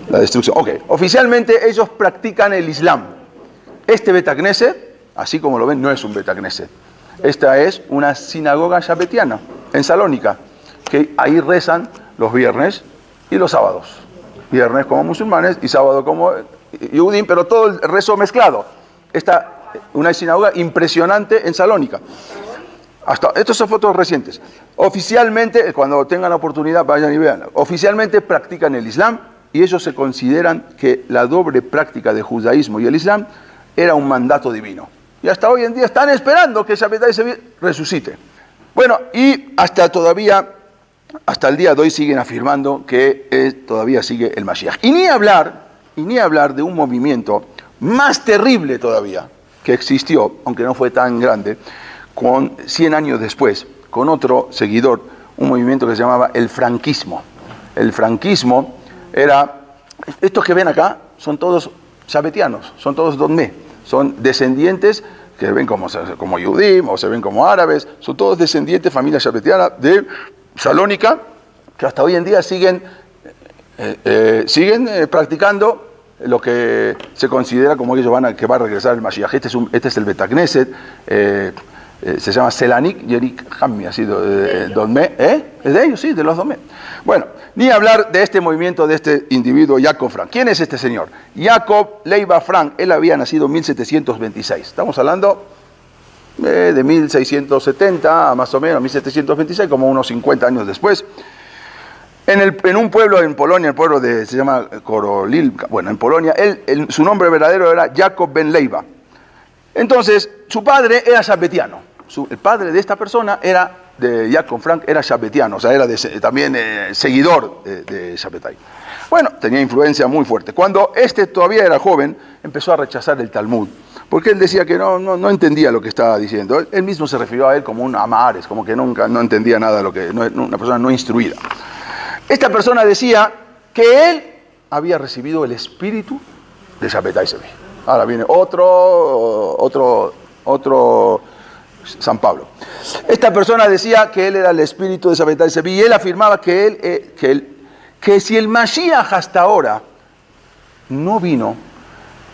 destrucción. Ok, oficialmente ellos practican el Islam. Este Bet HaKnesset, así como lo ven, no es un Bet HaKnesset. Esta es una sinagoga shabbatiana en Salónica, que ahí rezan los viernes y los sábados. Viernes como musulmanes y sábado como Yehudim, pero todo el rezo mezclado. Una sinagoga impresionante en Salónica. Estas son fotos recientes. Oficialmente, cuando tengan la oportunidad, vayan y vean. Oficialmente practican el Islam y ellos se consideran que la doble práctica del judaísmo y el Islam era un mandato divino. Y hasta hoy en día están esperando que Shabbatai Zevi resucite. Bueno, y hasta el día de hoy siguen afirmando que todavía sigue el Mashiach. Y ni hablar de un movimiento más terrible todavía que existió, aunque no fue tan grande, 100 años después, con otro seguidor, un movimiento que se llamaba el franquismo. El franquismo era, estos que ven acá son todos shabetianos, son todos donmé, son descendientes que ven como Yudim o se ven como árabes, son todos descendientes, familia shabetiana de Salónica, que hasta hoy en día siguen practicando lo que se considera como que ellos que va a regresar el Mashiach. Este es el Betagneset, se llama Selanik Yerik Hammi, así, Donmé, es de ellos, sí, de los Donmé. Bueno, ni hablar de este movimiento de este individuo, Jacob Frank. ¿Quién es este señor? Jacob Leiva Frank, él había nacido en 1726. Estamos hablando de 1670 a más o menos 1726, como unos 50 años después. En un pueblo en Polonia, el pueblo se llama Korolil, bueno, en Polonia, su nombre verdadero era Jacob ben Leiva. Entonces, su padre era shabetiano. El padre de esta persona de Jacob Frank, era shabetiano, o sea, era también seguidor de Shabbatai. Bueno, tenía influencia muy fuerte. Cuando todavía era joven, empezó a rechazar el Talmud, porque él decía que no entendía lo que estaba diciendo. Él mismo se refirió a él como un amares, como que no entendía nada de lo que, una persona no instruida. Esta persona decía que él había recibido el espíritu de Shabbatai Sevi. Ahora viene otro San Pablo. Esta persona decía que él era el espíritu de Shabbatai Sevi y él afirmaba que si el Mashiach hasta ahora no vino,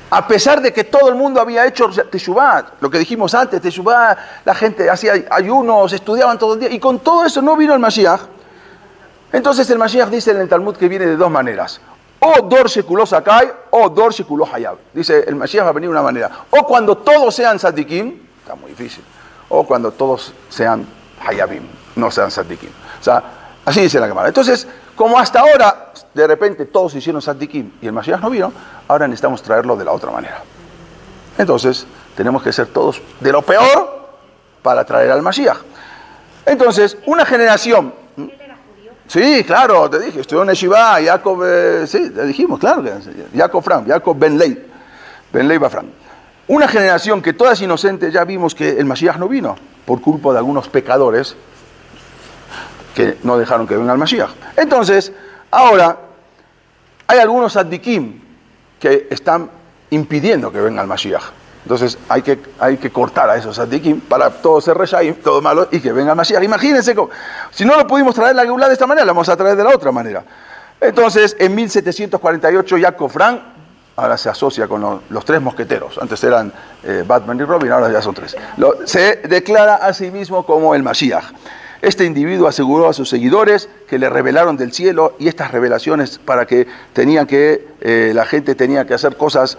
a pesar de que todo el mundo había hecho Teshuvah, lo que dijimos antes, Teshuvah, la gente hacía ayunos, estudiaban todo el día, y con todo eso no vino el Mashiach. Entonces el Mashiach dice en el Talmud que viene de dos maneras. O Dor Shekuló Sakai, o Dor Shekuló Hayab. Dice, el Mashiach va a venir de una manera. O cuando todos sean Tzadikim, está muy difícil. O cuando todos sean Hayabim, no sean Tzadikim. O sea, así dice la Gemara. Entonces, como hasta ahora, de repente todos hicieron Tzadikim y el Mashiach no vino, ahora necesitamos traerlo de la otra manera. Entonces, tenemos que ser todos de lo peor para traer al Mashiach. Entonces, una generación... Sí, claro, te dije, estudió en Yeshiva, Jacob, sí, te dijimos, claro, Jacob ben Leiva Frank. Una generación que toda es inocente, ya vimos que el Mashiach no vino, por culpa de algunos pecadores que no dejaron que venga el Mashiach. Entonces, ahora, hay algunos tzadikim que están impidiendo que venga el Mashiach. Entonces hay que cortar a esos tzadikim para todos ser reshaim, todo malo, y que venga el Mashiach. Imagínense, si no lo pudimos traer la Geulá de esta manera, la vamos a traer de la otra manera. Entonces, en 1748, Jacob Frank, ahora se asocia con los tres mosqueteros, antes eran Batman y Robin, ahora ya son tres, se declara a sí mismo como el Mashiach. Este individuo aseguró a sus seguidores que le revelaron del cielo, y estas revelaciones para que la gente tenía que hacer cosas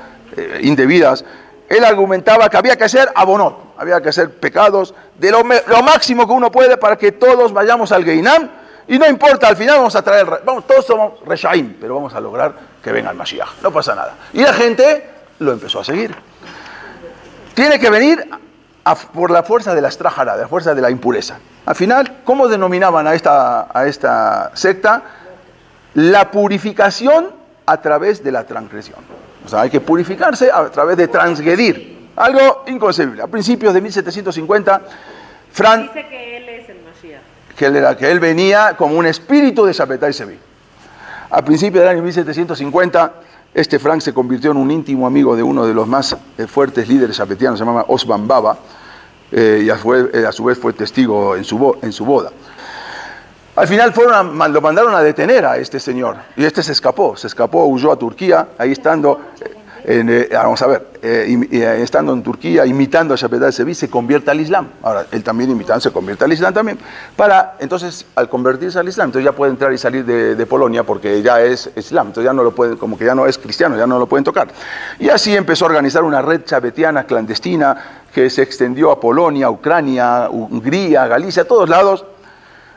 indebidas. Él argumentaba que había que hacer abonot, había que hacer pecados de lo máximo que uno puede para que todos vayamos al Geinam, y no importa, al final vamos a traer, todos somos reshaim, pero vamos a lograr que venga el Mashiach, no pasa nada. Y la gente lo empezó a seguir. Tiene que venir por la fuerza de la estrajara, de la fuerza de la impureza. Al final, ¿cómo denominaban a esta secta? La purificación a través de la transgresión. O sea, hay que purificarse a través de transgredir. Algo inconcebible. A principios de 1750, Frank... Dice que él es el Mashiach. Que él venía como un espíritu de Shabbatai Sevi. A principios del año 1750, Frank se convirtió en un íntimo amigo de uno de los más fuertes líderes shabbatianos, se llamaba Osman Baba, y a su vez fue testigo en su boda. Al final lo mandaron a detener a este señor, y se escapó, huyó a Turquía, ahí estando, vamos a ver, estando en Turquía, imitando a Shabbatai Sevi, se convierte al Islam. Ahora, él también se convierte al Islam también, entonces, al convertirse al Islam, entonces ya puede entrar y salir de Polonia, porque ya es Islam, entonces ya no lo pueden, como que ya no es cristiano, ya no lo pueden tocar. Y así empezó a organizar una red shabbatiana clandestina, que se extendió a Polonia, Ucrania, Hungría, Galicia, a todos lados.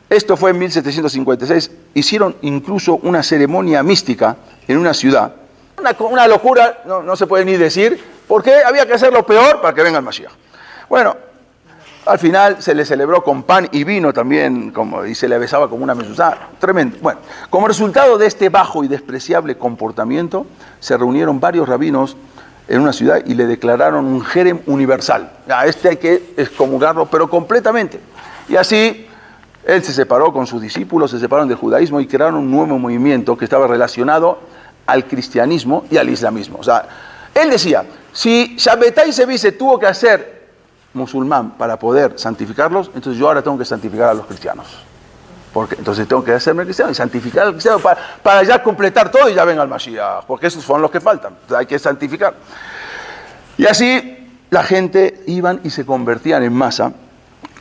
Esto fue en 1756, hicieron incluso una ceremonia mística en una ciudad. Una locura, no se puede ni decir, porque había que hacer lo peor para que venga el Mashiach. Bueno, al final se le celebró con pan y vino también, y se le besaba como una mezuzá, tremendo. Bueno, como resultado de este bajo y despreciable comportamiento, se reunieron varios rabinos en una ciudad y le declararon un jerem universal. A este hay que excomulgarlo, pero completamente. Y así él se separó con sus discípulos, se separaron del judaísmo y crearon un nuevo movimiento que estaba relacionado al cristianismo y al islamismo. O sea, él decía, si Shabbatai Sevi se tuvo que hacer musulmán para poder santificarlos, entonces yo ahora tengo que santificar a los cristianos. Porque entonces tengo que hacerme cristiano y santificar al cristiano para ya completar todo y ya venga el Mashiach, porque esos son los que faltan, entonces hay que santificar. Y así la gente iban y se convertían en masa,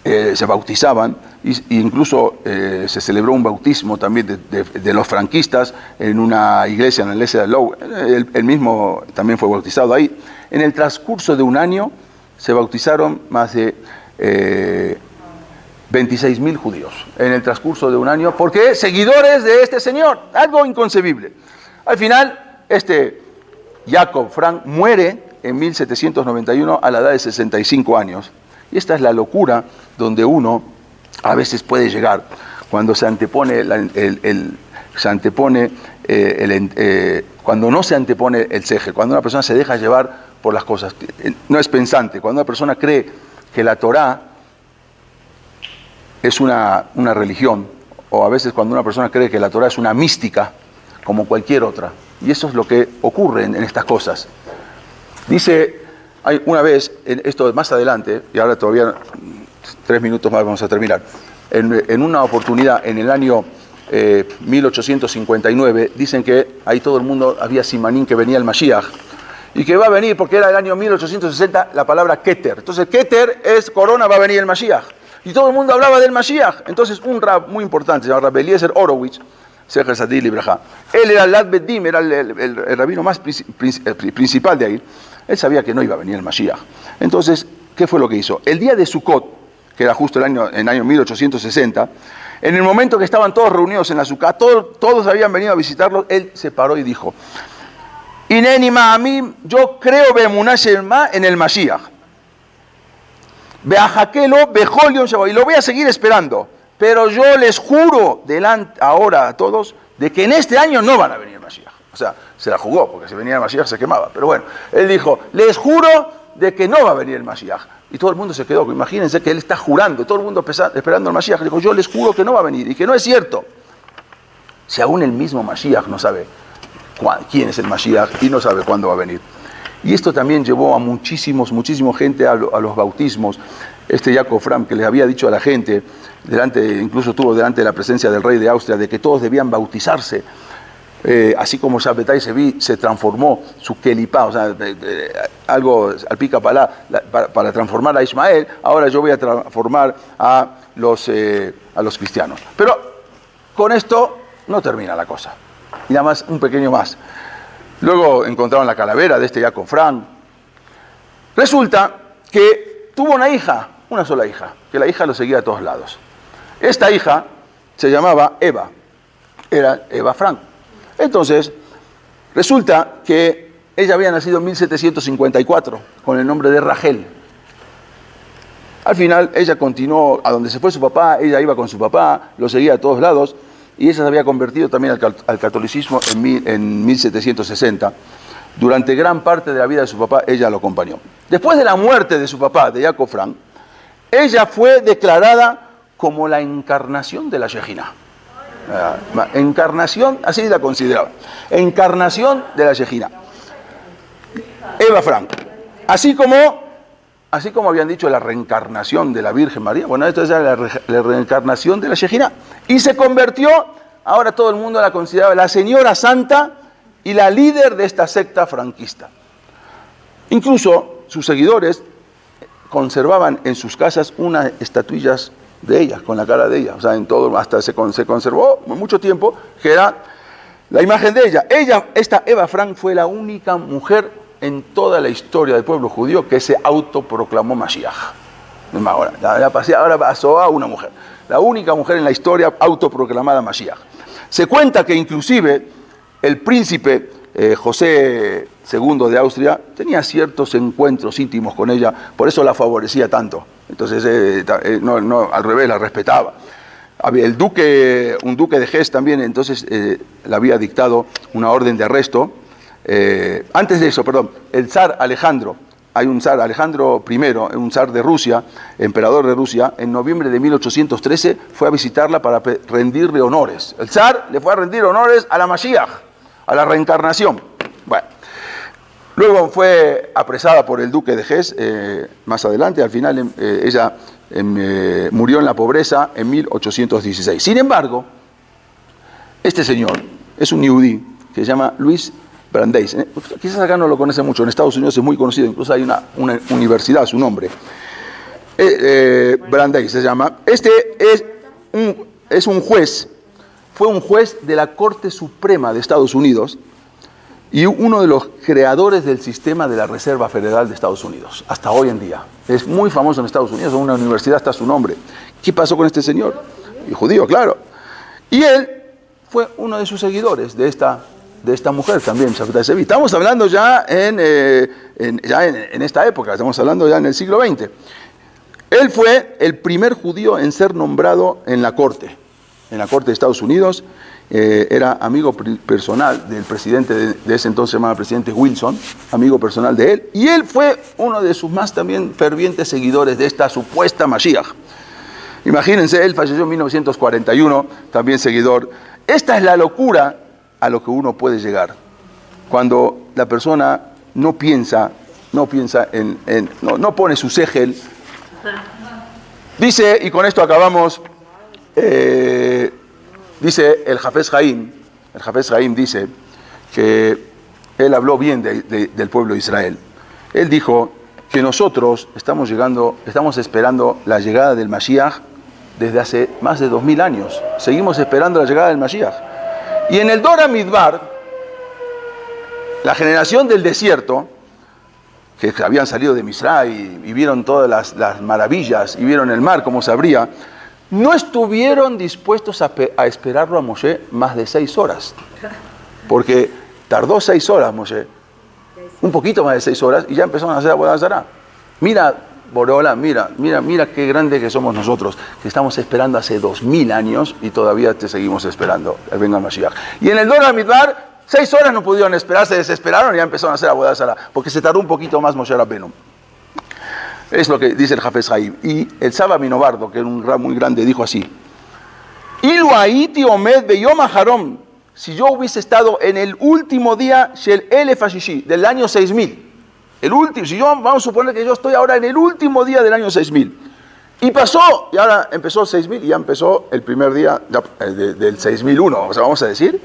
se bautizaban, e incluso se celebró un bautismo también de los franquistas en una iglesia, en la iglesia de Lou. Él mismo también fue bautizado ahí. En el transcurso de un año se bautizaron más de 26.000 judíos en el transcurso de un año, porque seguidores de este señor, algo inconcebible. Al final, Jacob Frank muere en 1791 a la edad de 65 años. Y esta es la locura donde uno a veces puede llegar cuando se antepone cuando no se antepone el seje, cuando una persona se deja llevar por las cosas, no es pensante, cuando una persona cree que la Torá es una religión, o a veces cuando una persona cree que la Torá es una mística, como cualquier otra. Y eso es lo que ocurre en estas cosas. Dice, una vez, esto más adelante, y ahora todavía 3 minutos más vamos a terminar, en una oportunidad en el año 1859, dicen que ahí todo el mundo, había simanín que venía el Mashiach, y que va a venir, porque era el año 1860, la palabra Keter. Entonces, Keter es corona, va a venir el Mashiach. Y todo el mundo hablaba del Mashiach. Entonces, un rab muy importante, llamado Rab Eliezer Horowitz, Sefer Sadil Libraja, él era el Lad Bedim, era el rabino más principal de ahí. Él sabía que no iba a venir el Mashiach. Entonces, ¿qué fue lo que hizo? El día de Sukkot, que era justo el año 1860, en el momento que estaban todos reunidos en la Sukkah, todos habían venido a visitarlo, él se paró y dijo, Ineni ma'amim, yo creo en el Mashiach. Beajakelo, bejolion shabbat, y lo voy a seguir esperando. Pero yo les juro ahora a todos de que en este año no van a venir el Mashiach. O sea, se la jugó, porque si venía el Mashiach se quemaba. Pero bueno, él dijo, les juro de que no va a venir el Mashiach. Y todo el mundo se quedó, imagínense que él está jurando, todo el mundo esperando el Mashiach. Dijo, yo les juro que no va a venir, y que no es cierto. Si aún el mismo Mashiach no sabe quién es el Mashiach y no sabe cuándo va a venir. Y esto también llevó a muchísima gente a los bautismos. Jacob Frank, que les había dicho a la gente, incluso estuvo delante de la presencia del rey de Austria, de que todos debían bautizarse. Así como Shabbatai Sevi se transformó su kelipá, o sea, algo al pica para transformar a Ismael, ahora yo voy a transformar a los cristianos. Pero con esto no termina la cosa. Y nada más, un pequeño más. Luego encontraron la calavera de Jacob Frank. Resulta que tuvo una hija, una sola hija, que la hija lo seguía a todos lados. Esta hija se llamaba Eva, era Eva Frank. Entonces, resulta que ella había nacido en 1754 con el nombre de Rachel. Al final, ella continuó a donde se fue su papá, ella iba con su papá, lo seguía a todos lados, y ella se había convertido también al catolicismo en 1760. Durante gran parte de la vida de su papá, ella lo acompañó. Después de la muerte de su papá, de Jacob Frank, ella fue declarada como la encarnación de la Shejina. Encarnación, así la consideraba. Encarnación de la Shejina. Eva Frank. Así como habían dicho la reencarnación de la Virgen María, bueno, esto es la reencarnación de la Shejina. Y se convirtió, ahora todo el mundo la consideraba la señora santa y la líder de esta secta franquista. Incluso sus seguidores conservaban en sus casas unas estatuillas de ella, con la cara de ella, o sea, en todo, hasta se conservó mucho tiempo, que era la imagen de ella. Esta Eva Frank fue la única mujer en toda la historia del pueblo judío que se autoproclamó Mashiach. Ahora pasó a una mujer, la única mujer en la historia autoproclamada Mashiach. Se cuenta que inclusive el príncipe José II de Austria tenía ciertos encuentros íntimos con ella, por eso la favorecía tanto. Entonces, al revés, la respetaba. Había un duque de Hesse también, entonces le había dictado una orden de arresto Antes de eso, perdón, el zar Alejandro, hay un zar, Alejandro I, un zar de Rusia, emperador de Rusia, en noviembre de 1813 fue a visitarla para rendirle honores. El zar le fue a rendir honores a la Mashiach, a la reencarnación. Bueno, luego fue apresada por el duque de Hesse, más adelante, al final ella murió en la pobreza en 1816. Sin embargo, este señor es un yudí que se llama Luis Brandeis. Quizás acá no lo conoce mucho, en Estados Unidos es muy conocido, incluso hay una universidad a su nombre. Brandeis se llama. Este es un juez, fue un juez de la Corte Suprema de Estados Unidos y uno de los creadores del sistema de la Reserva Federal de Estados Unidos, hasta hoy en día. Es muy famoso en Estados Unidos, en una universidad está su nombre. ¿Qué pasó con este señor? Y judío, claro. Y él fue uno de sus seguidores de esta mujer también, Shavta Sevi. Estamos hablando ya en esta época, estamos hablando ya en el siglo XX. Él fue el primer judío en ser nombrado en la corte de Estados Unidos. Era amigo personal del presidente de ese entonces, se llamaba presidente Wilson, amigo personal de él, y él fue uno de sus más también fervientes seguidores de esta supuesta Mashiach. Imagínense, él falleció en 1941, también seguidor. Esta es la locura a lo que uno puede llegar cuando la persona no piensa no pone su segel. Dice, y con esto acabamos, dice el Hafez Haim dice que él habló bien del pueblo de Israel. Él dijo que nosotros estamos esperando la llegada del Mashiach desde hace más de 2000 años. Seguimos esperando la llegada del Mashiach. Y en el Dora Midbar, la generación del desierto, que habían salido de Misraim y vieron todas las maravillas y vieron el mar como se abría, no estuvieron dispuestos a esperarlo a Moshe más de 6 horas. Porque tardó 6 horas Moshe, un poquito más de 6 horas, y ya empezaron a hacer Avodat Zará. Mira, Boreola, mira qué grande que somos nosotros, que estamos esperando hace 2000 años y todavía te seguimos esperando, el venga Mashiach. Y en el Dora Midbar, 6 horas no pudieron esperar, se desesperaron y ya empezaron a hacer Avodat Zará, porque se tardó un poquito más Moshe Rabbeinu. Es lo que dice el Hafez Haim. Y el Saba Minobardo, que era un rab muy grande, dijo así: Ilu haiti omed beyom harom, si yo hubiese estado en el último día shel elef hashishi, del año 6000, el último, si yo, vamos a suponer que yo estoy ahora en el último día del año 6000, y pasó, y ahora empezó el 6000, y ya empezó el primer día del 6001, o sea, vamos a decir,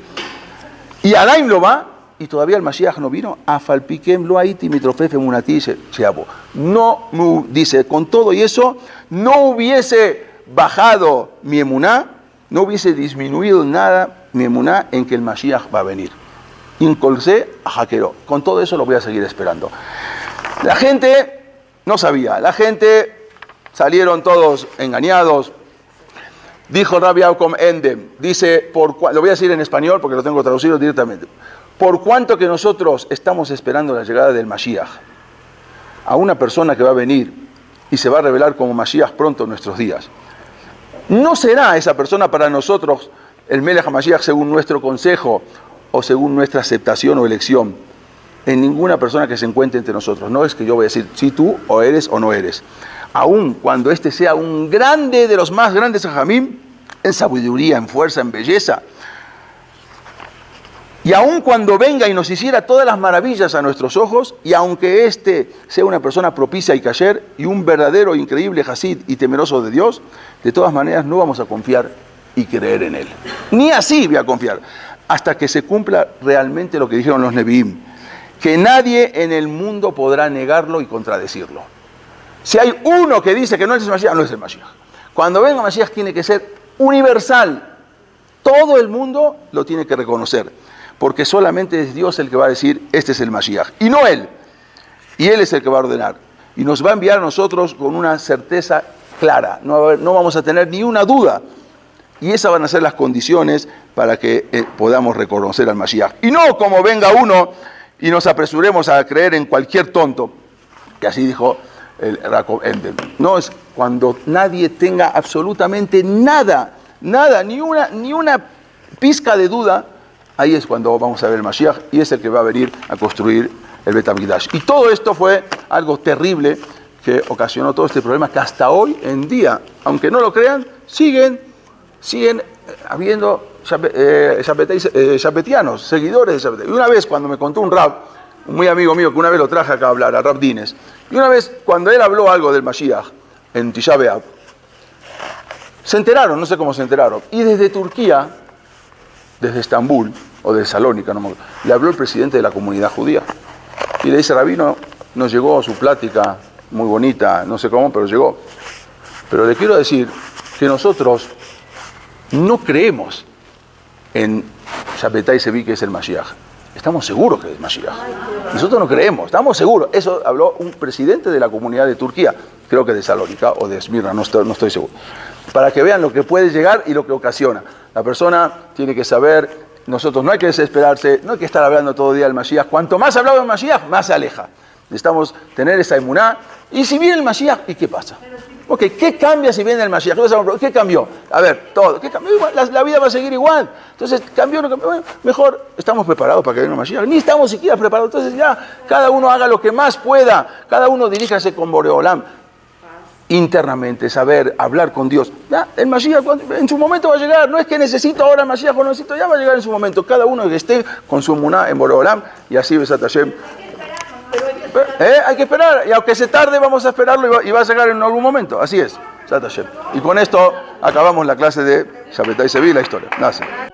y Adaim lo va, y todavía el Mashiach no vino, afalpikem lo haiti mitrofefe munati sheabo. No, dice, con todo y eso, no hubiese bajado mi emuná, no hubiese disminuido nada mi emuná en que el Mashiach va a venir. Incolcé a Jaquero. Con todo eso lo voy a seguir esperando. La gente no sabía, la gente salieron todos engañados. Dijo Rabbi Aukom Endem, dice, lo voy a decir en español porque lo tengo traducido directamente. Por cuanto que nosotros estamos esperando la llegada del Mashiach, a una persona que va a venir y se va a revelar como Mashiach pronto en nuestros días, no será esa persona para nosotros el Melech HaMashiach según nuestro consejo o según nuestra aceptación o elección en ninguna persona que se encuentre entre nosotros. No es que yo voy a decir si tú o eres o no eres. Aun cuando este sea un grande de los más grandes Jajamim, en sabiduría, en fuerza, en belleza, y aun cuando venga y nos hiciera todas las maravillas a nuestros ojos, y aunque éste sea una persona propicia y kasher y un verdadero, increíble hasid y temeroso de Dios, de todas maneras no vamos a confiar y creer en él. Ni así voy a confiar, hasta que se cumpla realmente lo que dijeron los Nevi'im, que nadie en el mundo podrá negarlo y contradecirlo. Si hay uno que dice que no es el Mashiach, no es el Mashiach. Cuando venga Mashiach tiene que ser universal. Todo el mundo lo tiene que reconocer. Porque solamente es Dios el que va a decir, este es el Mashiach, y no Él. Y Él es el que va a ordenar. Y nos va a enviar a nosotros con una certeza clara. No vamos a tener ni una duda. Y esas van a ser las condiciones para que podamos reconocer al Mashiach. Y no como venga uno y nos apresuremos a creer en cualquier tonto. Que así dijo el Jacob Endem. No, es cuando nadie tenga absolutamente nada, ni una pizca de duda ahí es cuando vamos a ver el Mashiach y es el que va a venir a construir el Bet HaMikdash. Y todo esto fue algo terrible que ocasionó todo este problema que hasta hoy en día, aunque no lo crean, siguen habiendo shabbetianos, seguidores de Shabbat. Y una vez cuando me contó un rab, un muy amigo mío que una vez lo traje acá a hablar, a Rab Dines, y una vez cuando él habló algo del Mashiach en Tisha B'Av, se enteraron, no sé cómo se enteraron, y desde Turquía, desde Estambul, o de Salónica, no, le habló el presidente de la comunidad judía. Y le dice, rabino, nos llegó su plática muy bonita, no sé cómo, pero llegó. Pero le quiero decir que nosotros no creemos en Shabbatai Sevi, que es el Mashiach. Estamos seguros que es el Mashiach. Nosotros no creemos, estamos seguros. Eso habló un presidente de la comunidad de Turquía, creo que de Salónica o de Esmirna, no estoy seguro. Para que vean lo que puede llegar y lo que ocasiona. La persona tiene que saber, nosotros no hay que desesperarse, no hay que estar hablando todo el día del Mashiach. Cuanto más hablamos del Mashiach, más se aleja. Necesitamos tener esa emuná. Y si viene el Mashiach, ¿y qué pasa? Ok, ¿qué cambia si viene el Mashiach? ¿Qué cambió? A ver, todo. ¿Qué cambió? Igual, la vida va a seguir igual. Entonces, ¿cambió o no cambió? Bueno, mejor estamos preparados para que venga el Mashiach. Ni estamos siquiera preparados. Entonces ya, cada uno haga lo que más pueda. Cada uno diríjase con Boreolam. Internamente, saber, hablar con Dios. Ya, el Mashiach en su momento va a llegar. No es que necesito ahora el Mashiach o no necesito, ya va a llegar en su momento. Cada uno que esté con su emuná en Boreolam y así Besat Hashem. Hay que esperar, y aunque se tarde vamos a esperarlo y va a llegar en algún momento, así es. Y con esto acabamos la clase de Shabbatai Sevi, la historia. Gracias.